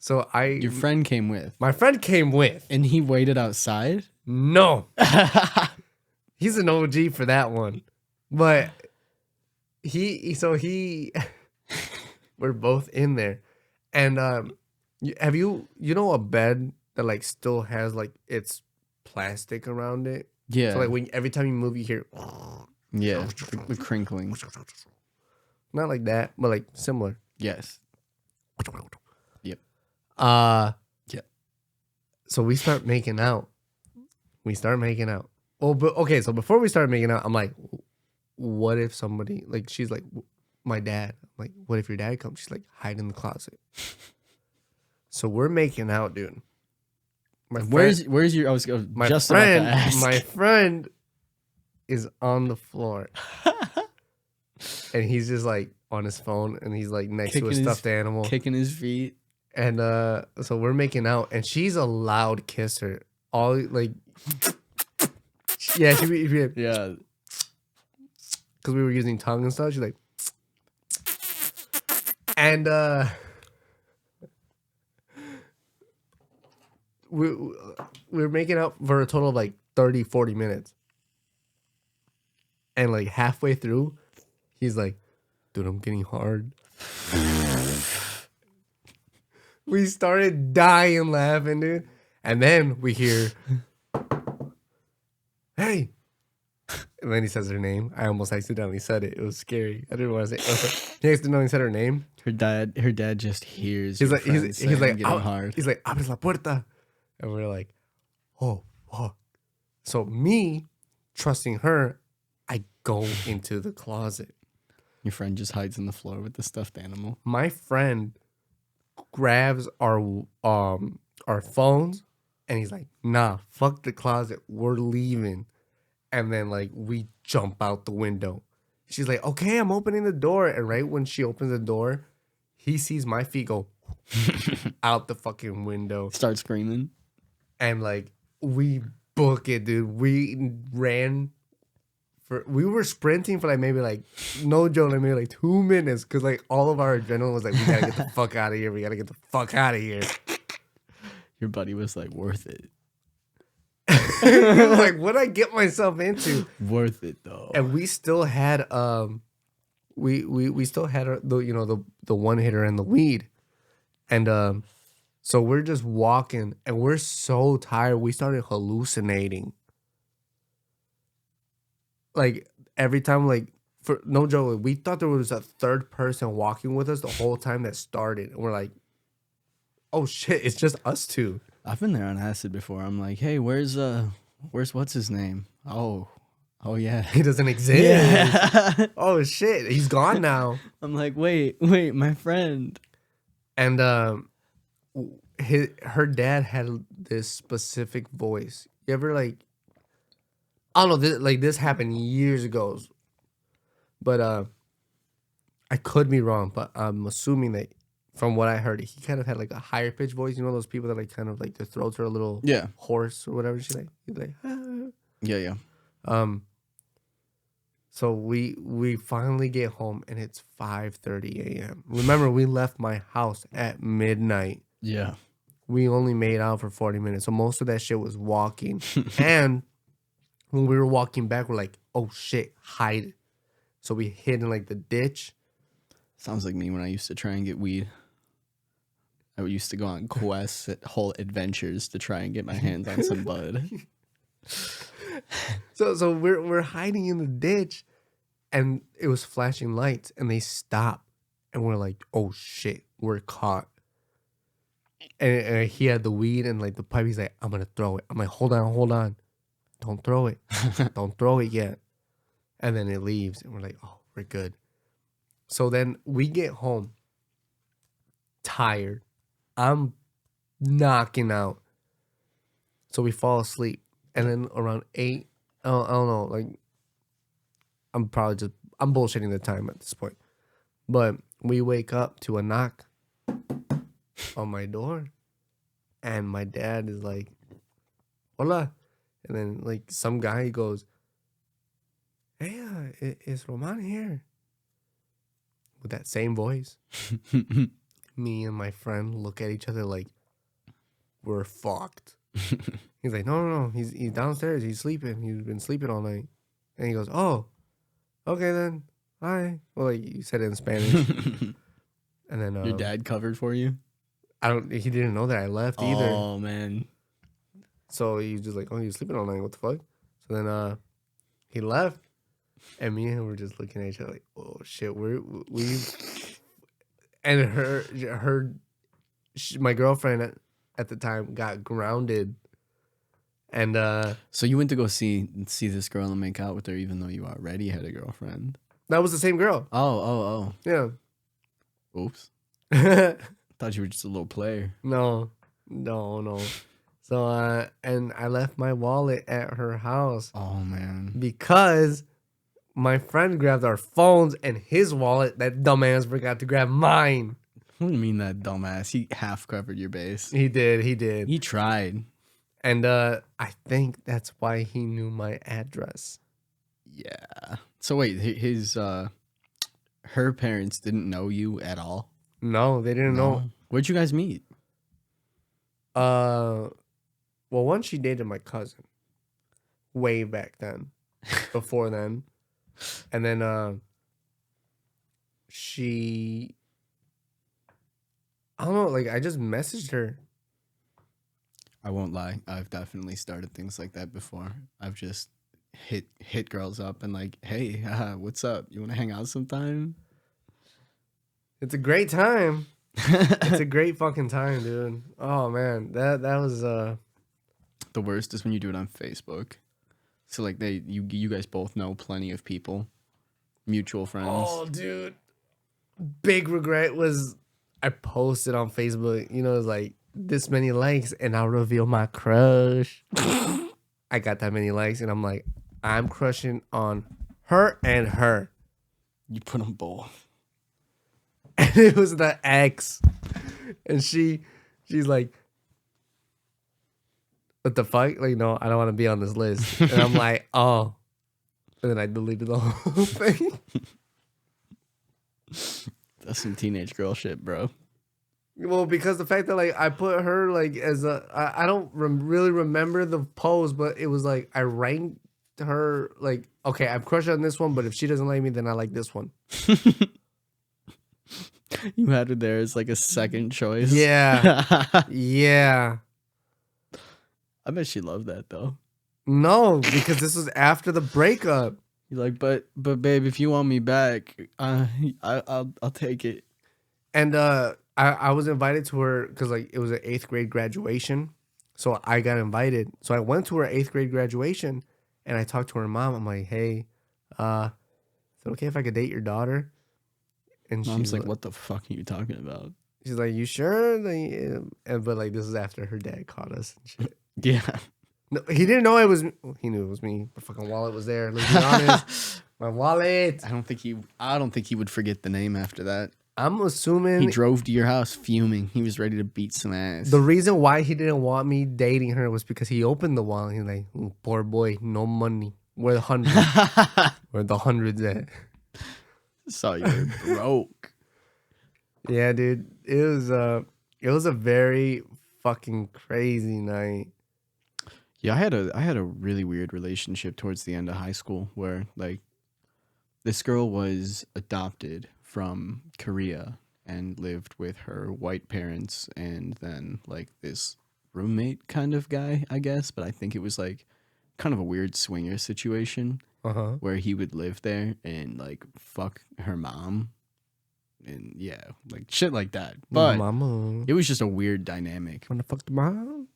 So Your friend came with. My friend came with, and he waited outside. No. He's an OG for that one. But we're both in there. And have you a bed that like still has like its plastic around it? Yeah. So like every time you move you hear yeah, the crinkling. Not like that, but like similar. Yes. Yep. Yeah. So we start making out. Oh, but okay. So before we started making out, I'm like, what if somebody like? She's like, my dad. I'm like, what if your dad comes? She's like, hide in the closet. So we're making out, dude. Where's your? I was my just friend. About to ask. My friend is on the floor, and he's just like on his phone, and he's like next to a stuffed animal, kicking his feet. And so we're making out, and she's a loud kisser. All like, yeah, yeah, because we were using tongue and stuff. She's like, and we were making out for a total of like 30, 40 minutes, and like halfway through, he's like, "Dude, I'm getting hard." We started dying laughing, dude. And then we hear, "Hey." And then he says her name. I almost accidentally said it. It was scary. I didn't want to say it. He accidentally said her name. Her dad just hears. He's like, getting hard. He's like, "Abres la puerta." And we're like, "Oh, fuck." So me trusting her, go into the closet. Your friend just hides in the floor with the stuffed animal. My friend grabs our phones and he's like, nah, fuck the closet. We're leaving. And then like we jump out the window. She's like, okay, I'm opening the door. And right when she opens the door, he sees my feet go out the fucking window. Start screaming. And like we book it, dude. We were sprinting for like maybe like no joke, like maybe like 2 minutes because like all of our adrenaline was like, we gotta get the fuck out of here. We gotta get the fuck out of here. Your buddy was like, worth it. Like, what'd I get myself into? Worth it though. And we still had we still had the one hitter and the weed. And so we're just walking and we're so tired. We started hallucinating. Like every time, like for no joke, we thought there was a third person walking with us the whole time that started. And we're like, oh shit, it's just us two. I've been there on acid before. I'm like, hey, where's what's his name? Oh yeah. He doesn't exist. Yeah. Oh shit, he's gone now. I'm like, wait, my friend. And her dad had this specific voice. You ever like, I don't know, this happened years ago, but I could be wrong, but I'm assuming that from what I heard, he kind of had like a higher pitched voice. You know those people that like kind of like their throats are a little hoarse or whatever. He's like ah. Yeah. So we finally get home and it's 5:30 a.m. Remember, we left my house at midnight. Yeah. We only made out for 40 minutes. So most of that shit was walking. And when we were walking back, we're like, oh shit, hide. So we hid in like the ditch. Sounds like me when I used to try and get weed. I used to go on quests, whole adventures to try and get my hands on some bud. So we're hiding in the ditch, and it was flashing lights, and they stop, and we're like, oh shit, we're caught. And he had the weed and like the pipe. He's like, I'm gonna throw it. I'm like, hold on, don't throw it, don't throw it yet. And then it leaves, and we're like, oh, we're good. So then we get home, tired. I'm knocking out. So we fall asleep. And then around 8, I don't know, like, I'm bullshitting the time at this point. But we wake up to a knock on my door. And my dad is like, hola. And then, like, some guy goes, hey, is Roman here? With that same voice. Me and my friend look at each other like we're fucked. He's like, no, he's downstairs. He's sleeping. He's been sleeping all night. And he goes, oh, okay then. Hi. Well, like you said it in Spanish. And then your dad covered for you? He didn't know that I left either. Oh man. So he's just like, oh, you're sleeping all night. What the fuck? So then he left. And me and him were just looking at each other like, oh shit, and my girlfriend at the time got grounded. And so you went to go see this girl and make out with her even though you already had a girlfriend. That was the same girl. Oh. Yeah. Oops. Thought you were just a little player. No. So and I left my wallet at her house. Oh man. Because my friend grabbed our phones and his wallet. That dumbass forgot to grab mine. What do you mean that dumbass? He half covered your base. He did. He tried. And I think that's why he knew my address. Yeah. So wait, her parents didn't know you at all? No, they didn't know. Where'd you guys meet? Well, once she dated my cousin. Way back then. Before then. And then she, I don't know, like I just messaged her. I won't lie. I've definitely started things like that before. I've just hit girls up and like, hey, what's up? You want to hang out sometime? It's a great time. It's a great fucking time, dude. Oh man, that was the worst is when you do it on Facebook. So like you guys both know plenty of people, mutual friends. Oh, dude. Big regret was I posted on Facebook, you know, it was like this many likes and I'll reveal my crush. I got that many likes and I'm like, I'm crushing on her and her. You put them both. And it was the ex. And she's like, what the fuck? Like, no, I don't want to be on this list. And I'm like, oh. And then I deleted the whole thing. That's some teenage girl shit, bro. Well, because the fact that like I put her like as I don't really remember the post, but it was like I ranked her like, okay, I'm crushed on this one, but if she doesn't like me, then I like this one. You had her there as like a second choice. Yeah. Yeah. I bet she loved that though. No, because this was after the breakup. You're like, but babe, if you want me back, I'll take it. And I was invited to her because like it was an 8th grade graduation. So I got invited. So I went to her 8th grade graduation and I talked to her mom. I'm like, hey, is it okay if I could date your daughter? And Mom's like, what the fuck are you talking about? She's like, you sure? But like this is after her dad caught us and shit. Yeah. No, he didn't know it was me. He knew it was me. My fucking wallet was there. Let's be honest. My wallet. I don't think he would forget the name after that. I'm assuming He drove to your house fuming. He was ready to beat some ass. the reason why he didn't want me dating her was because he opened the wallet. He's like, "Ooh, poor boy, no money. Where the hundreds? Where the hundreds at?" Saw you were broke. Yeah, dude. It was a very fucking crazy night. Yeah, I had a really weird relationship towards the end of high school where like this girl was adopted from Korea and lived with her white parents and then like this roommate kind of guy, I guess, but I think it was like kind of a weird swinger situation where he would live there and like fuck her mom and yeah, like shit like that. But Mama, it was just a weird dynamic. wanna fuck the mom?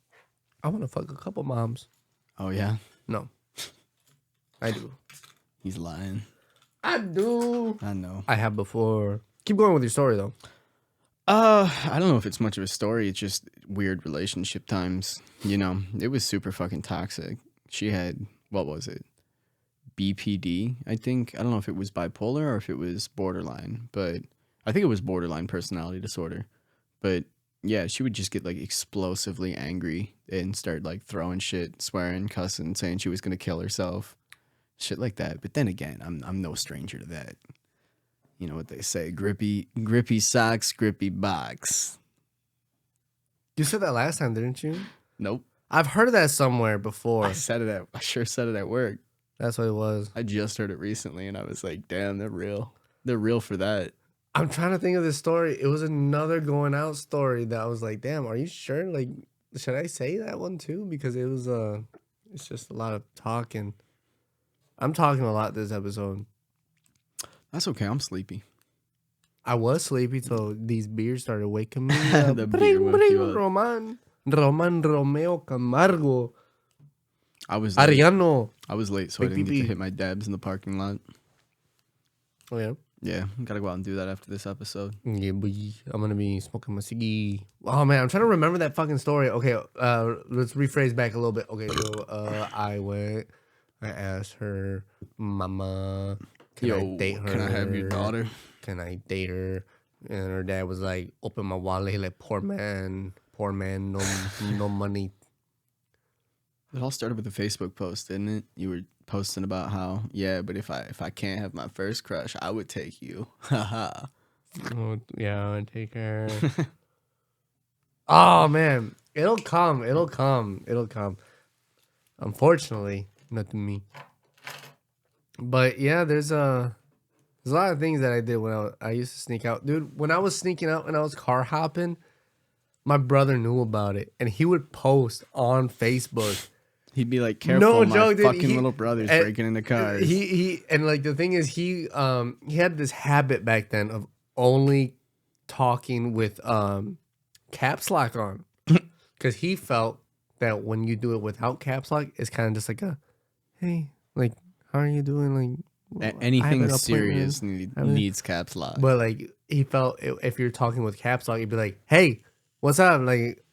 I wanna fuck a couple moms. Oh yeah, No, I do. he's lying. I do. I know. I have before. Keep going with your story though. I don't know if it's much of a story. It's just weird relationship times. You know, it was super fucking toxic. She had, what was it? BPD, I think. I don't know if it was bipolar or if it was borderline, but I think it was borderline personality disorder. But yeah, she would just get like explosively angry and start like throwing shit, swearing, cussing, saying she was going to kill herself. Shit like that. But then again, I'm no stranger to that. You know what they say, grippy socks, grippy box. You said that last time, didn't you? Nope. I've heard that somewhere before. I sure said it at work. That's what it was. I just heard it recently and I was like, damn, they're real. They're real for that. I'm trying to think of this story. It was another going out story that I was like, damn, are you sure? Like, should I say that one too? Because it was it's just a lot of talking. I'm talking a lot this episode. That's okay. I'm sleepy. I was sleepy till these beers started waking me up. The beer woke you up. Roman Romeo Camargo. I was late. Ariano. I was late, so I Big didn't get to PP. hit my dabs in the parking lot. Oh yeah. Yeah, gotta go out and do that after this episode. Yeah, boy. I'm gonna be smoking my ciggy. Oh man, I'm trying to remember that fucking story. Okay, let's rephrase back a little bit. Okay, so I asked her, Mama, can I date her? Can I have your daughter? Can I date her? And her dad was like, open my wallet, like poor man, no money. It all started with a Facebook post, didn't it? You were posting about how, yeah, but if I can't have my first crush, I would take you. Haha. Oh, yeah, I take her. Oh man, it'll come. Unfortunately, not to me. But yeah, there's a lot of things that I did when I used to sneak out, dude. When I was sneaking out and I was car hopping, my brother knew about it, and he would post on Facebook. He'd be like, careful, my joke, dude. fucking little brother's breaking into cars. He and like the thing is he had this habit back then of only talking with caps lock on, because he felt that when you do it without caps lock, it's kind of just like a hey, like, how are you doing? Like, I have Anything an appointment. serious needs caps lock. But like, he felt if you're talking with caps lock, he'd be like, hey, what's up? Like,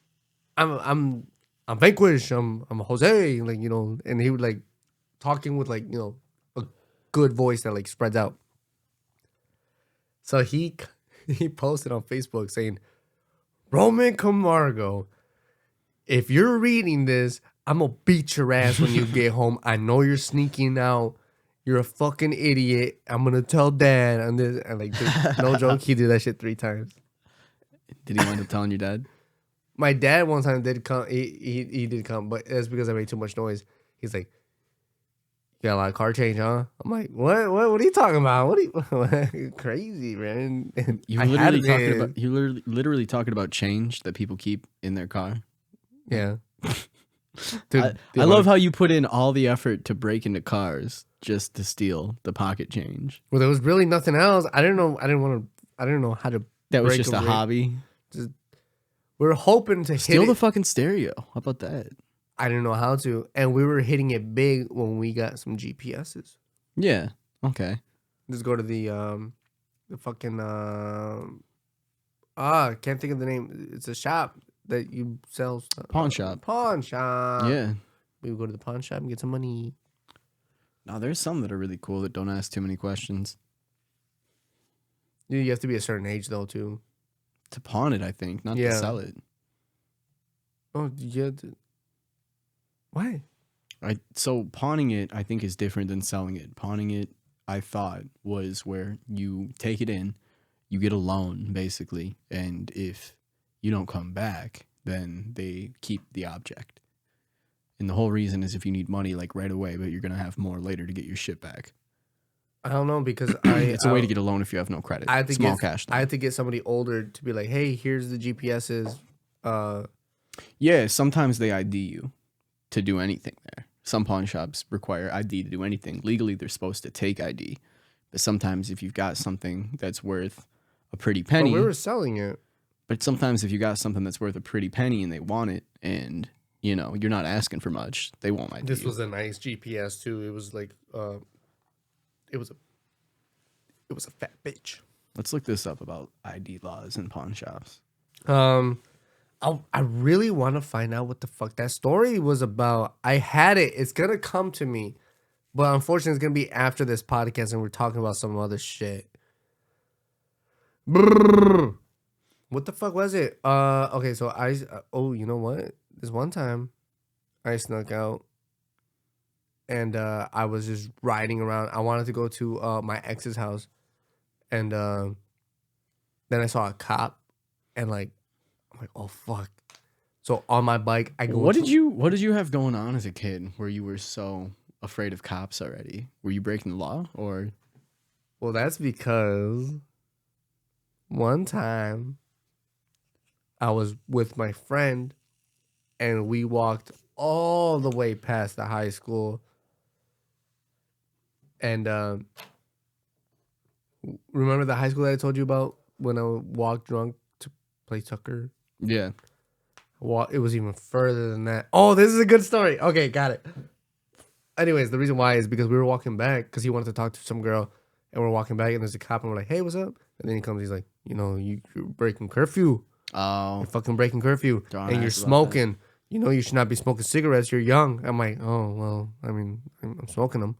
I'm Vanquish. I'm Jose. Like, and he would like talking with like a good voice that like spreads out. So he posted on Facebook saying, Roman Camargo, if you're reading this, I'm gonna beat your ass when you get home. I know you're sneaking out. You're a fucking idiot. I'm gonna tell dad. And like, dude, no joke, he did that shit 3 times. Did he wind up telling your dad? My dad one time did come. He did come, but it's because I made too much noise. He's like, "You got a lot of car change, huh?" I'm like, "What? What are you talking about? What are you crazy, man?" And You literally talking about change that people keep in their car. Yeah. Dude, I love how you put in all the effort to break into cars just to steal the pocket change. Well, there was really nothing else. I didn't know how to. That was just a hobby. We were hoping to steal hit the fucking stereo. How about that? I didn't know how to, and we were hitting it big when we got some GPSs. Yeah. Okay. Just go to the fucking I can't think of the name. It's a shop that you sell stuff. Pawn shop. Pawn shop. Yeah. We would go to the pawn shop and get some money. No, there's some that are really cool that don't ask too many questions. You have to be a certain age though too. To pawn it, I think, not to sell it. Oh yeah. Why? So pawning it, I think, is different than selling it. Pawning it, I thought, was where you take it in, you get a loan, basically, and if you don't come back, then they keep the object. And the whole reason is if you need money, like, right away, but you're going to have more later to get your shit back. I don't know, because it's a way to get a loan if you have no credit. Small cash loan. I had to get somebody older to be like, hey, here's the GPSs. Yeah, sometimes they ID you to do anything there. Some pawn shops require ID to do anything. Legally, they're supposed to take ID. But sometimes if you've got something that's worth a pretty penny... But we were selling it. But sometimes if you got something that's worth a pretty penny and they want it and, you're not asking for much, they won't ID This you. was a nice GPS, too. It was like... It was a fat bitch. Let's look this up about ID laws in pawn shops. I really want to find out what the fuck that story was about. I had it. It's gonna come to me, but unfortunately, it's gonna be after this podcast, and we're talking about some other shit. Brrr. What the fuck was it? Okay, so you know what? This one time, I snuck out. And I was just riding around. I wanted to go to my ex's house. And then I saw a cop. And I'm like, oh, fuck. So on my bike, I go... What did you have going on as a kid where you were so afraid of cops already? Were you breaking the law or... Well, that's because one time I was with my friend. And we walked all the way past the high school. And remember the high school that I told you about when I walked drunk to play Tucker? Yeah. It was even further than that. Oh, this is a good story. Okay, got it. Anyways, the reason why is because we were walking back because he wanted to talk to some girl. And we're walking back and there's a cop and we're like, hey, what's up? And then he comes, he's like, you're breaking curfew. Oh. You're fucking breaking curfew. And you're smoking. You should not be smoking cigarettes. You're young. I'm like, oh, well, I mean, I'm smoking them.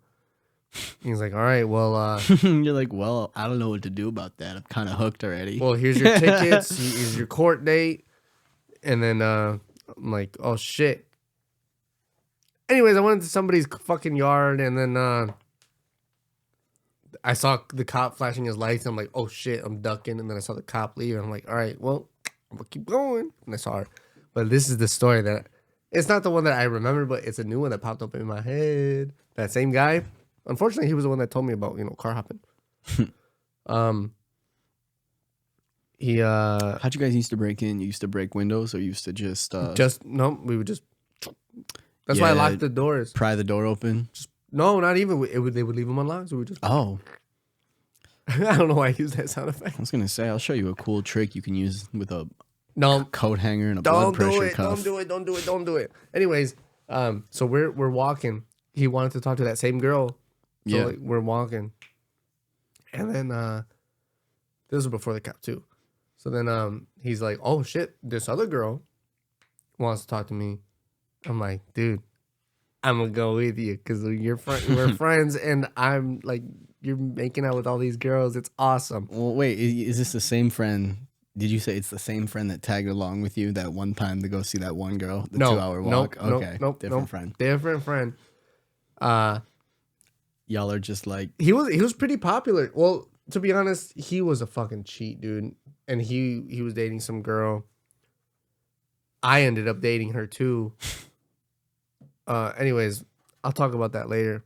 He's like, all right, well... You're like, well, I don't know what to do about that. I'm kind of hooked already. Well, here's your tickets. Here's your court date. And then I'm like, oh, shit. Anyways, I went to somebody's fucking yard, and then I saw the cop flashing his lights, and I'm like, oh, shit, I'm ducking. And then I saw the cop leave, and I'm like, all right, well, I'm going to keep going. And I saw her. But this is the story that... It's not the one that I remember, but it's a new one that popped up in my head. That same guy... Unfortunately, he was the one that told me about, car hopping. How'd you guys used to break in? You used to break windows or you used to just... we would just... That's why I locked the doors. Pry the door open? No, not even. They would leave them unlocked, so we just... Oh. I don't know why I use that sound effect. I was going to say, I'll show you a cool trick you can use with a coat hanger and a blood pressure cuff. Don't do it. Anyways, so we're walking... he wanted to talk to that same girl. So Yeah. like, we're walking. And then this was before the cop too. So then he's like, oh shit, this other girl wants to talk to me. I'm like, dude, I'm gonna go with you because we're friends, and I'm like, you're making out with all these girls. It's awesome. Well, wait, is this the same friend? Did you say it's the same friend that tagged along with you that one time to go see that one girl, the 2-hour walk? Okay, different friend. Different friend. Y'all are just like he was pretty popular. Well, to be honest, he was a fucking cheat, dude. And he was dating some girl. I ended up dating her too. Anyways, I'll talk about that later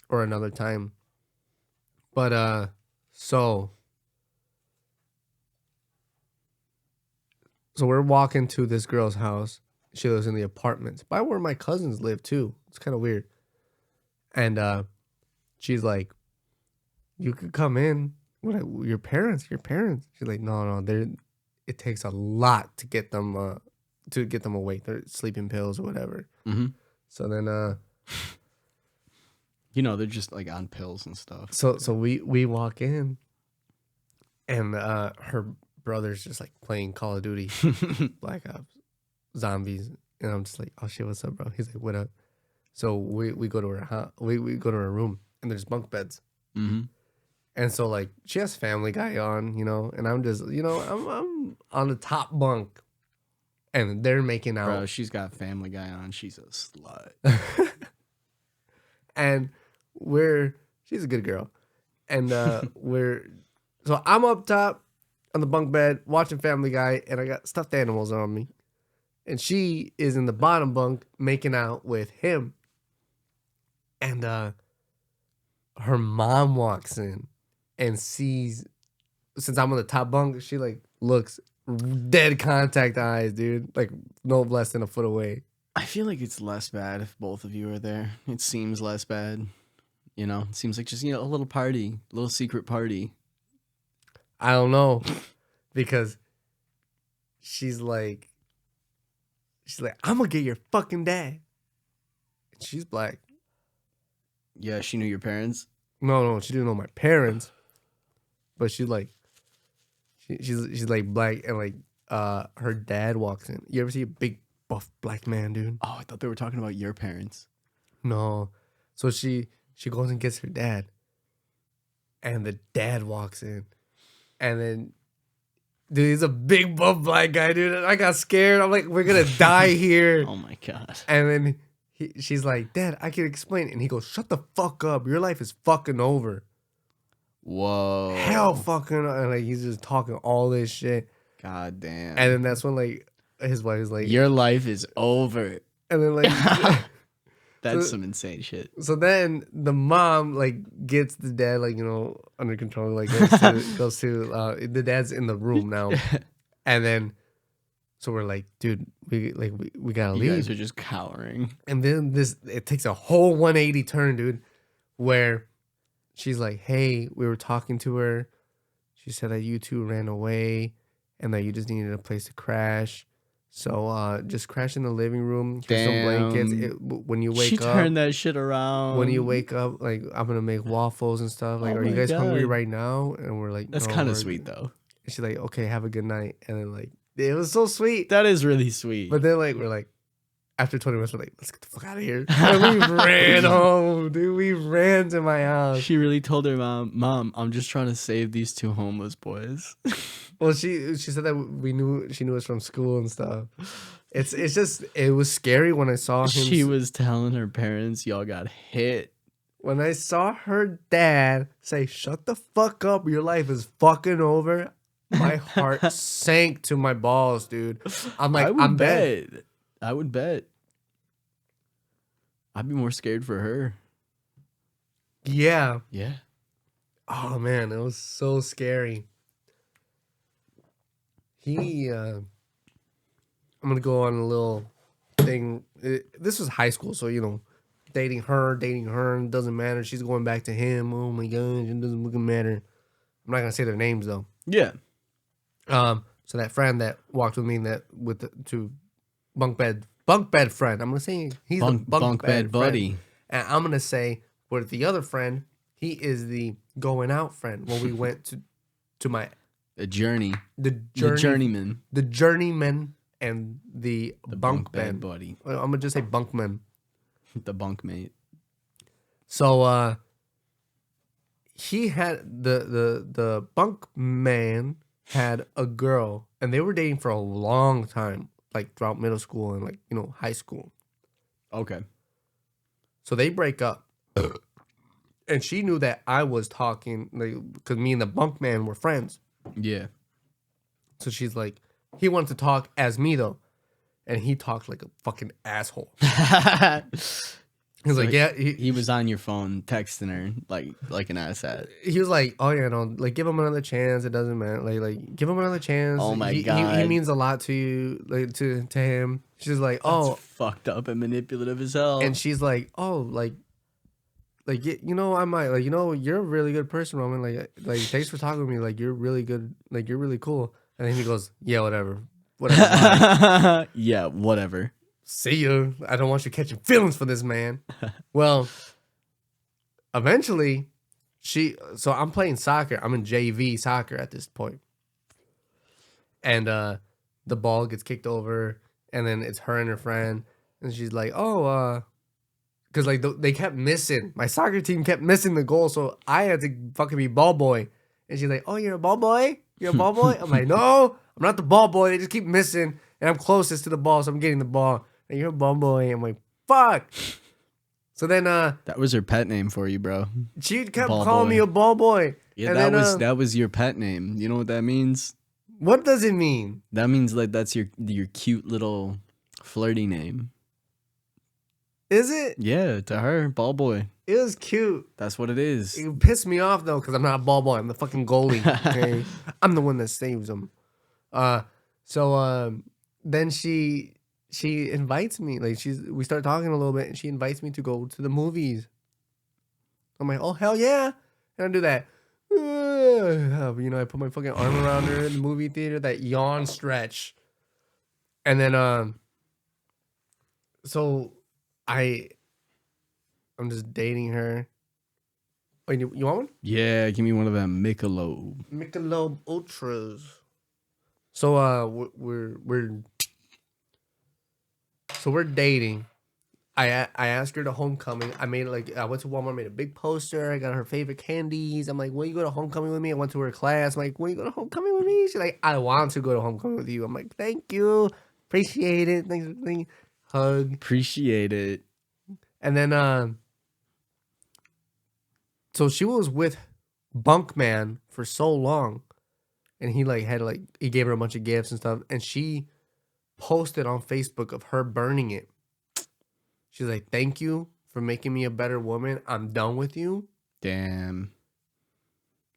or another time. But so we're walking to this girl's house. She lives in the apartments by where my cousins live too. It's kind of weird. And she's like, you could come in. What, your parents? She's like, no, it takes a lot to get them awake. They're sleeping pills or whatever. Mm-hmm. So then they're just like on pills and stuff. So we walk in, and her brother's just like playing Call of Duty, Black Ops, zombies, and I'm just like, oh shit, what's up, bro? He's like, what up? So we go to her house, we go to her room, and there's bunk beds. Mm-hmm. And so like she has Family Guy on, and I'm just, I'm on the top bunk, and they're making out. Bro, she's got Family Guy on. She's a slut. And she's a good girl. And so I'm up top on the bunk bed watching Family Guy, and I got stuffed animals on me. And she is in the bottom bunk making out with him. And her mom walks in and sees, since I'm on the top bunk, she like looks dead contact eyes, dude. Like no less than a foot away. I feel like it's less bad if both of you are there. It seems less bad. It seems like just, a little party, a little secret party. I don't know. Because she's like, I'm gonna get your fucking dad. And she's black. Yeah, she knew your parents? No, she didn't know my parents. But she's like, she's like black, and like her dad walks in. You ever see a big buff black man, dude? Oh, I thought they were talking about your parents. No. So she goes and gets her dad. And the dad walks in. And then, dude, he's a big buff black guy, dude. I got scared. I'm like, we're gonna die here. Oh my God. And then she's like, Dad, I can explain. And he goes, shut the fuck up. Your life is fucking over. Whoa. Hell fucking. And like, he's just talking all this shit. God damn. And then that's when like his wife is like, your life is over. And then like that's some insane shit. So then the mom like gets the dad like under control, like goes to the dad's in the room now. And then so we're like, dude, we gotta leave. You guys are just cowering. And then it takes a whole 180 turn, dude, where she's like, hey, we were talking to her. She said that you two ran away and that you just needed a place to crash. So just crash in the living room. Here's some blankets. When you wake up, she turned that shit around. When you wake up, like I'm gonna make waffles and stuff. Like, are you guys hungry right now? And we're like, that's no, kind of sweet though. And she's like, okay, have a good night. And then like, it was so sweet. That is really sweet. But then like we're like, after 20 minutes, we're like, let's get the fuck out of here. And we ran home, dude. We ran to my house. She really told her mom, I'm just trying to save these two homeless boys. Well, she said that she knew us from school and stuff. It's just, it was scary when I saw him. She was telling her parents, y'all got hit. When I saw her dad say, shut the fuck up, your life is fucking over, my heart sank to my balls, dude. I'm like, I'm dead. I would bet. I'd be more scared for her. Yeah. Yeah. Oh, man, it was so scary. I'm going to go on a little thing. This was high school, so, dating her, it doesn't matter. She's going back to him. Oh, my God, it doesn't fucking matter. I'm not going to say their names, though. Yeah. So that friend that walked with me to bunk bed friend. I'm gonna say he's bunk bed buddy. And I'm gonna say for the other friend, he is the going out friend when we went to my A journey. the The journey journeyman. the journeyman and the The bunk bed bed. buddy. I'm gonna just say bunkman. The bunkmate. So he had the bunk man had a girl and they were dating for a long time, like throughout middle school and like, you know, high school. Okay. So they break up. And she knew that I was talking, like, because me and the bunk man were friends. Yeah. So she's like, he wanted to talk as me though. And he talked like a fucking asshole. He's So like, yeah. He was on your phone texting her like an asshat. He was like, oh yeah, no, like give him another chance. It doesn't matter. Like give him another chance. Oh my he God. means a lot to you, like to him. She's like, oh, That's fucked up and manipulative as hell. and she's like, oh, like you know, I might like, you know, you're a really good person, Roman. Like thanks for talking to me. Like you're really good. Like you're really cool. And then he goes, yeah, whatever, bye. Yeah, whatever. See you. I don't want you catching feelings for this man. Well, eventually, so I'm playing soccer. I'm in JV soccer at this point. And the ball gets kicked over, and then it's her and her friend. And she's like, oh, because like they kept missing. My soccer team kept missing the goal, so I had to fucking be ball boy. And she's like, oh, you're a ball boy? You're a ball boy? I'm like, no, I'm not the ball boy. They just keep missing. And I'm closest to the ball, so I'm getting the ball. And you're a ball boy. I'm like, fuck. So then That was her pet name for you, bro. she kept Ball calling boy. me a ball boy. Yeah, And that then, that was your pet name. You know what that means? what does it mean? That means like that's your cute little flirty name. Is it? Yeah, to her, ball boy. It was cute. That's what it is. It pissed me off though, because I'm not a ball boy. I'm the fucking goalie. Okay, I'm the one that saves them. So then she invites me. Like we start talking a little bit, and she invites me to go to the movies. I'm like, oh hell yeah, and I do that. You know, I put my fucking arm around her in the movie theater, that yawn stretch, and then so I'm just dating her. Wait, you want one? Yeah, give me one of them Michelob. Michelob Ultras. So we're dating. I asked her to homecoming. I went to Walmart, made a big poster. I got her favorite candies. I'm like, will you go to homecoming with me? I went to her class. I'm like, will you go to homecoming with me? She's like, I want to go to homecoming with you. I'm like, thank you, appreciate it. Thanks. Hug. Appreciate it. And then so she was with Bunkman for so long, and he he gave her a bunch of gifts and stuff, and she posted on Facebook of her burning it. She's like, thank you for making me a better woman. I'm done with you. Damn.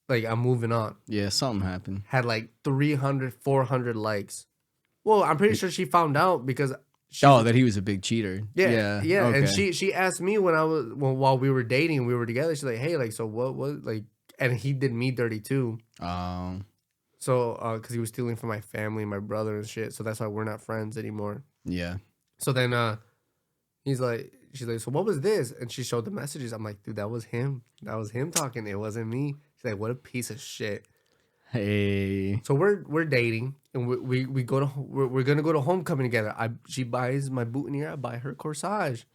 Like, I'm moving on. Yeah, something happened. Had like 300, 400 likes. Well, I'm pretty sure she found out because that he was a big cheater. Yeah. Okay. And she asked me while we were dating, we were together. She's like, hey, like, so what, like, and he did me dirty too. So, because he was stealing from my family, my brother and shit. So that's why we're not friends anymore. Yeah. So then she's like, so what was this? And she showed the messages. I'm like, dude, that was him. That was him talking. It wasn't me. She's like, what a piece of shit. Hey. So we're dating, and we're gonna go to homecoming together. She buys my boutonniere, I buy her corsage,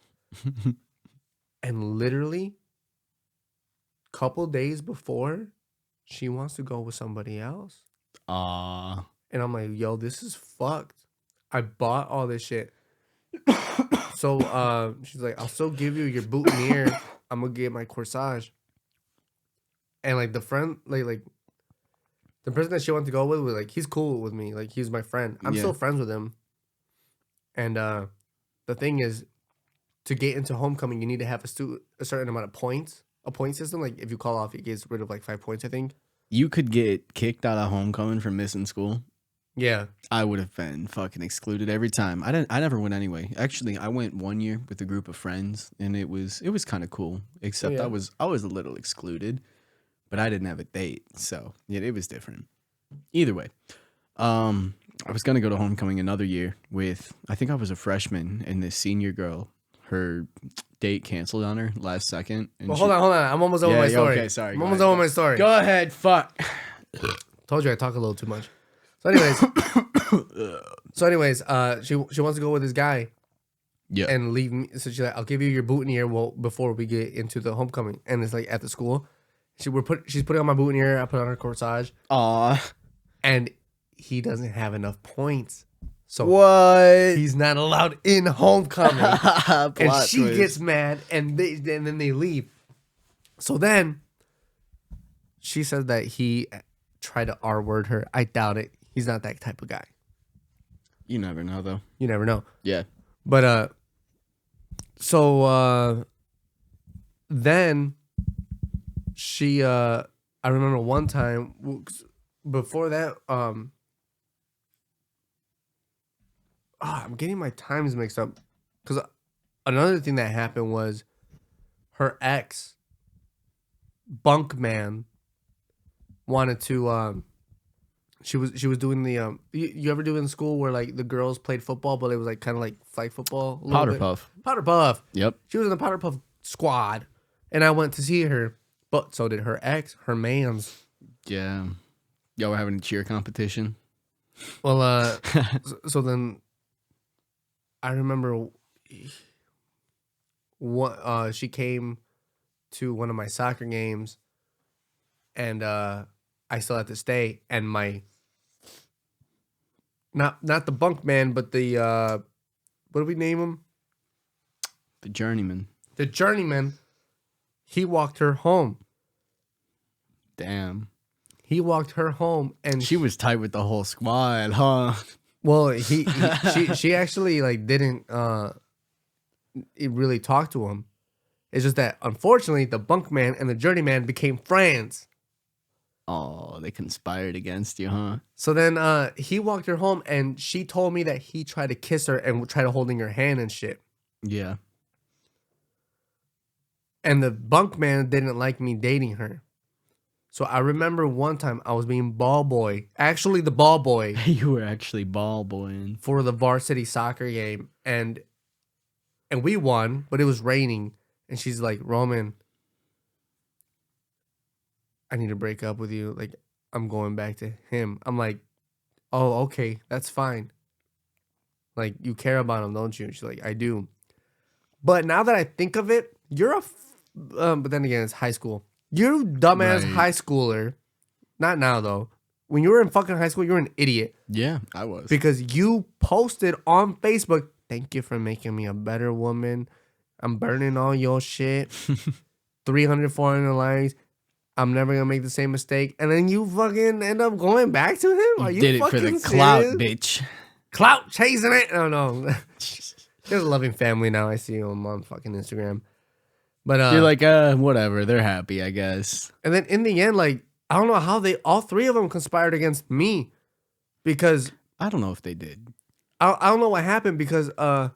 and literally, couple days before, she wants to go with somebody else. And I'm like, yo, this is fucked. I bought all this shit. So she's like, I'll still give you your boutonniere. I'm gonna get my corsage. And like the friend, like the person that she wanted to go with was like, he's cool with me. Like, he's my friend. I'm still friends with him. And the thing is, to get into homecoming, you need to have a certain amount of points. A point system. Like, if you call off, it gets rid of like 5 points, I think. You could get kicked out of homecoming for missing school. Yeah. I would have been fucking excluded every time. I never went anyway. Actually, I went one year with a group of friends, and it was kind of cool. Except I was a little excluded. But I didn't have a date, so yeah, it was different. Either way, I was gonna go to homecoming another year with, I think I was a freshman, and this senior girl, her date canceled on her last second. And Well, hold on. I'm almost over my story. Okay, sorry. I'm almost over my story. Go ahead. Fuck. Told you I talk a little too much. So anyways, she wants to go with this guy. Yeah. And leave me. So she's like, I'll give you your boutonniere before we get into the homecoming. And it's like at the school. She's putting on my boutonniere. I put on her corsage. Aw. And he doesn't have enough points. So what? he's not allowed in homecoming. And she twist. gets mad and then they leave. So then she says that he tried to R-word her. I doubt it. He's not that type of guy. You never know though. You never know. Yeah. But then she I remember one time before that I'm getting my times mixed up because another thing that happened was her ex bunk man wanted to she was doing the you ever do in school where like the girls played football but it was like kind of like flag football a Powder bit? puff. Powder puff. Yep. She was in the powder puff squad and I went to see her, but so did her ex, her mans. Yeah. Y'all were having a cheer competition. Well so then I remember what she came to one of my soccer games and I still had to stay and my not the bunk man but the what do we name him? The journeyman. The journeyman. He walked her home. Damn. He walked her home and She was tight with the whole squad, huh? well she actually like didn't really talk to him. It's just that unfortunately the bunk man and the journeyman became friends. Oh, they conspired against you, huh? So then he walked her home and she told me that he tried to kiss her and tried holding her hand and shit. Yeah. And the bunk man didn't like me dating her. So I remember one time I was being ball boy, actually the ball boy You were actually ball boying. for the varsity soccer game. And we won, but it was raining. And she's like, Roman, I need to break up with you. Like, I'm going back to him. I'm like, oh, okay, that's fine. Like, you care about him, don't you? She's like, I do. But now that I think of it, you're but then again, it's high school. You're a dumbass Right. high schooler. Not now, though. When you were in fucking high school, you're an idiot. Yeah, I was. Because you posted on Facebook, thank you for making me a better woman. I'm burning all your shit. 300, 400 likes. I'm never going to make the same mistake. And then you fucking end up going back to him? Are you did it fucking for the serious? clout, bitch. Clout chasing it? Oh, no. There's a loving family now. I see them on fucking Instagram. But You're like, whatever. They're happy, I guess. and then in the end, like, I don't know how all three of them conspired against me. Because I don't know if they did. I don't know what happened because of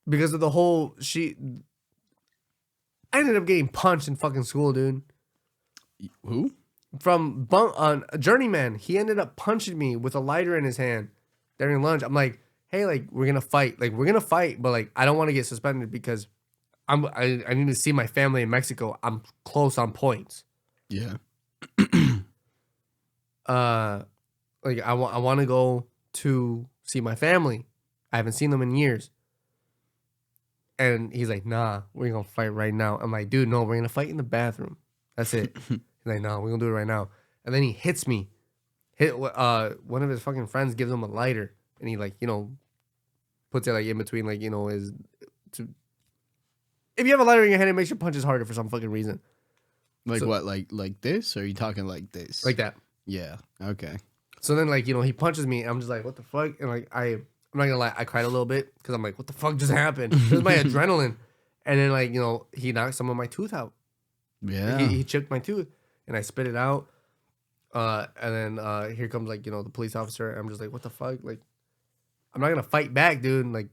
the whole I ended up getting punched in fucking school, dude. Who? From a journeyman. He ended up punching me with a lighter in his hand during lunch. I'm like, hey, like, we're gonna fight. Like, we're gonna fight, but like I don't want to get suspended because I need to see my family in Mexico. I'm close on points. Yeah. Like I want to go to see my family. I haven't seen them in years. And he's like, nah, we're going to fight right now. I'm like, dude, no, we're going to fight in the bathroom. That's it. He's like, no, we're going to do it right now. And then he hits me. One of his fucking friends gives him a lighter. And he like, puts it like in between like, if you have a lighter in your hand, it makes your punches harder for some fucking reason. Like So- what? Like this? Or are you talking like this? Like that. Yeah. Okay. So then like, he punches me. And I'm just like, what the fuck? And like, I'm not gonna lie, I cried a little bit because I'm like, what the fuck just happened? It was my adrenaline. And then like, he knocked some of my tooth out. Yeah. He chipped my tooth and I spit it out. And then here comes like, the police officer. And I'm just like, what the fuck? Like, I'm not gonna fight back, dude. Like,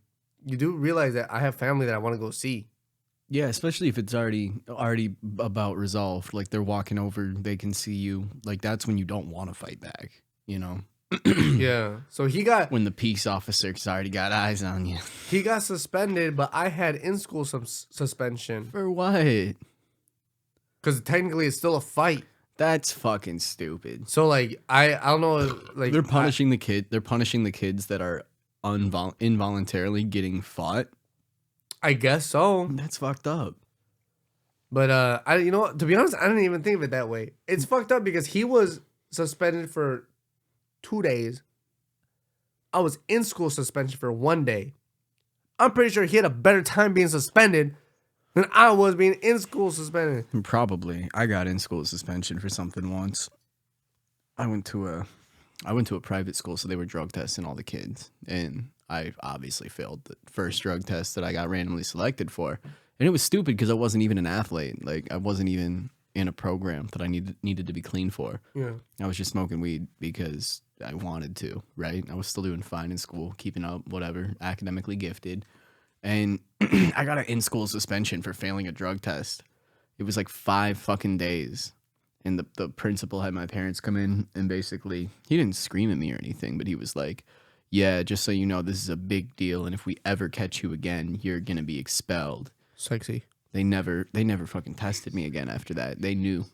you do realize that I have family that I want to go see. Yeah, especially if it's already about resolved. Like they're walking over, they can see you. Like that's when you don't want to fight back, Yeah. So he got When the peace officer's already got eyes on you. suspended, but I had in school suspension For what? because technically it's still a fight. That's fucking stupid. So like I don't know, like They're punishing the kid. They're punishing the kids that are involuntarily getting fought. I guess so. That's fucked up. But I you know what, to be honest, I didn't even think of it that way. It's fucked up because he was suspended for 2 days. I was in school suspension for 1 day. I'm pretty sure he had a better time being suspended than I was being in school suspended. Probably. I got in school suspension for something once. I went to a private school, so they were drug testing all the kids, and I obviously failed the first drug test that I got randomly selected for. And it was stupid because I wasn't even an athlete. Like, I wasn't even in a program that I needed to be clean for. Yeah. I was just smoking weed because I wanted to, right? I was still doing fine in school, keeping up, whatever, academically gifted. And I got an in-school suspension for failing a drug test. It was like 5 fucking days. And the principal had my parents come in, and basically, he didn't scream at me or anything, but he was like, yeah, just so you know, this is a big deal, and if we ever catch you again, you're going to be expelled. Sexy. They never fucking tested me again after that. They knew.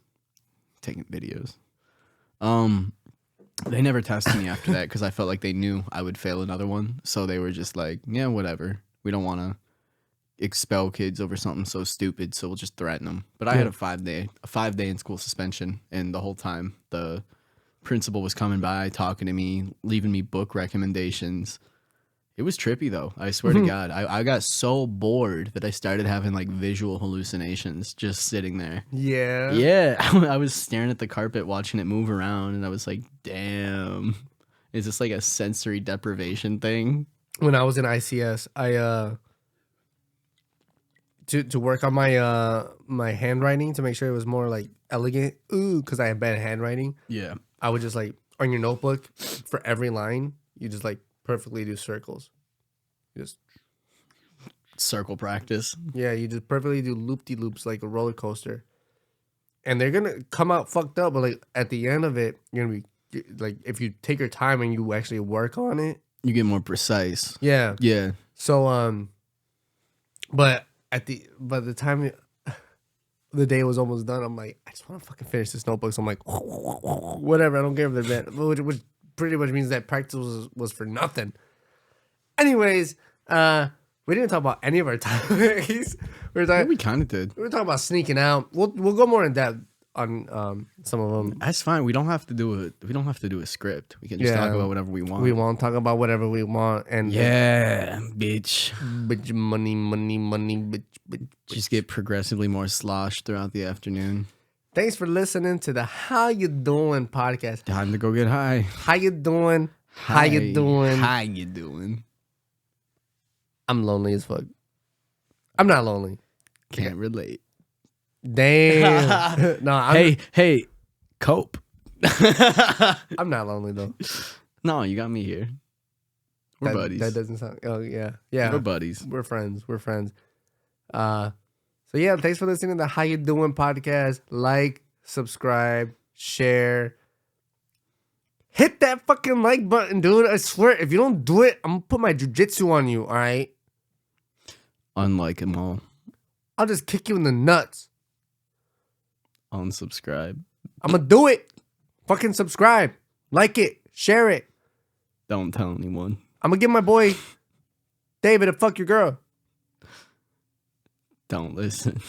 Taking videos. They never tested me after that because I felt like they knew I would fail another one. So they were just like, yeah, whatever. We don't want to expel kids over something so stupid, so we'll just threaten them. But I had a 5-day in school suspension, and the whole time the principal was coming by, talking to me, leaving me book recommendations. It was trippy though. I swear to God, I got so bored that I started having like visual hallucinations just sitting there. Yeah. Yeah, I was staring at the carpet, watching it move around, and I was like, damn, is this like a sensory deprivation thing? When I was in ICS, I to work on my my handwriting to make sure it was more like elegant. Because I had bad handwriting. Yeah. I would just like on your notebook for every line, you just like perfectly do circles. Just Circle practice. yeah, you just perfectly do loop-de-loops like a roller coaster. And they're gonna come out fucked up, but like at the end of it, you're gonna be like, if you take your time and you actually work on it, You get more precise. yeah. Yeah. So but by the time the day was almost done, I'm like, I just want to fucking finish this notebook. So I'm like, whatever, I don't care if they're bad, which pretty much means that practice was for nothing. Anyways, we didn't talk about any of our topics. We kind of did. We were talking about sneaking out. We'll go more in depth on some of them. That's fine. We don't have to do a script. We can just talk about whatever we want. We won't talk about whatever we want. And Yeah, bitch. bitch, money, bitch. Just get progressively more sloshed throughout the afternoon. Thanks for listening to the How You Doing podcast. Time to go get high. How you doing? How you doing? How you doing? I'm lonely as fuck. I'm not lonely. Can't relate. Damn. No, Hey, cope. I'm not lonely though. No, you got me here. We're buddies. That doesn't sound. Oh yeah. We're buddies. We're friends. So yeah, thanks for listening to the How You Doing podcast. Like, subscribe, share. Hit that fucking like button, dude. I swear, if you don't do it, I'm gonna put my jujitsu on you, all right? Unlike them all. I'll just kick you in the nuts. Unsubscribe. I'm gonna do it. Fucking subscribe. Like it. Share it. Don't tell anyone. I'm gonna give my boy David a fuck your girl. Don't listen.